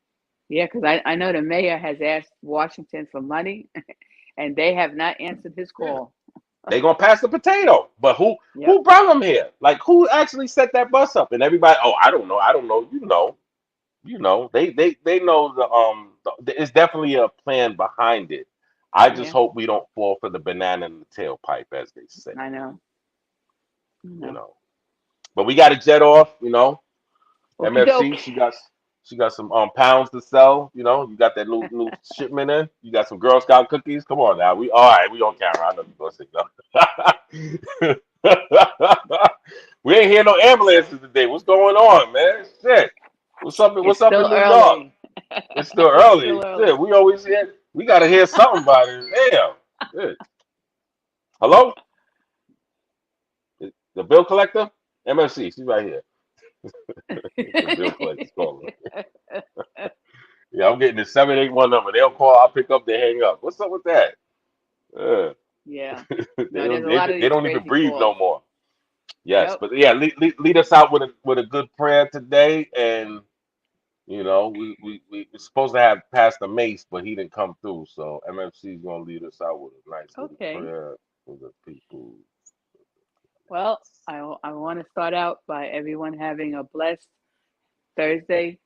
yeah, because I know the mayor has asked Washington for money, and they have not answered his Yeah. call. They gonna pass the potato, but who Yep. who brought them here? Like who actually set that bus up? And everybody, oh, I don't know. They know it's definitely a plan behind it. I just Yeah. hope we don't fall for the banana in the tailpipe, as they say. I know. I You know. know, but we got to jet off. Okie MFC, doke. she got some pounds to sell. You got that new shipment in. You got some Girl Scout cookies. Come on now, we all right. We on camera. I know you gonna say no. We ain't hear no ambulances today. What's going on, man? Shit. What's up? It's What's up in still New York? early. It's still It's early. still early. Shit, we always hear. We gotta hear something about it. Damn. Shit. Hello, the bill collector, MFC. She's right here. The bill collector's calling. Yeah, I'm getting the 781 number. They'll call. I'll pick up. They hang up. What's up with that? Uh, Yeah. they No, there's don't. a They, lot of they these don't even crazy breathe calls. no more. Yes, Yep. but yeah, lead us out with a good prayer today, and we supposed to have Pastor Mace, but he didn't come through. So MFC is gonna lead us out with a nice little Okay. prayer for the people. Well, I want to start out by everyone having a blessed Thursday,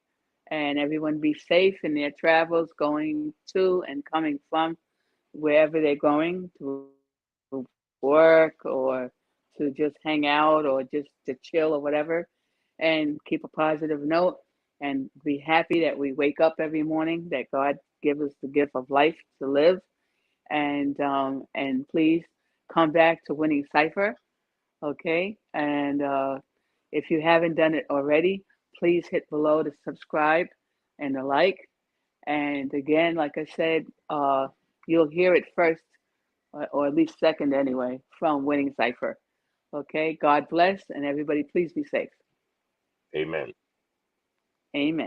and everyone be safe in their travels going to and coming from wherever they're going to work or to just hang out or just to chill or whatever, and keep a positive note and be happy that we wake up every morning, that God gives us the gift of life to live, and please come back to Winning Cipher, okay? And if you haven't done it already, please hit below to subscribe and the like. And again, like I said, you'll hear it first, or at least second anyway, from Winning Cipher. Okay, God bless, and everybody please be safe. Amen. Amen.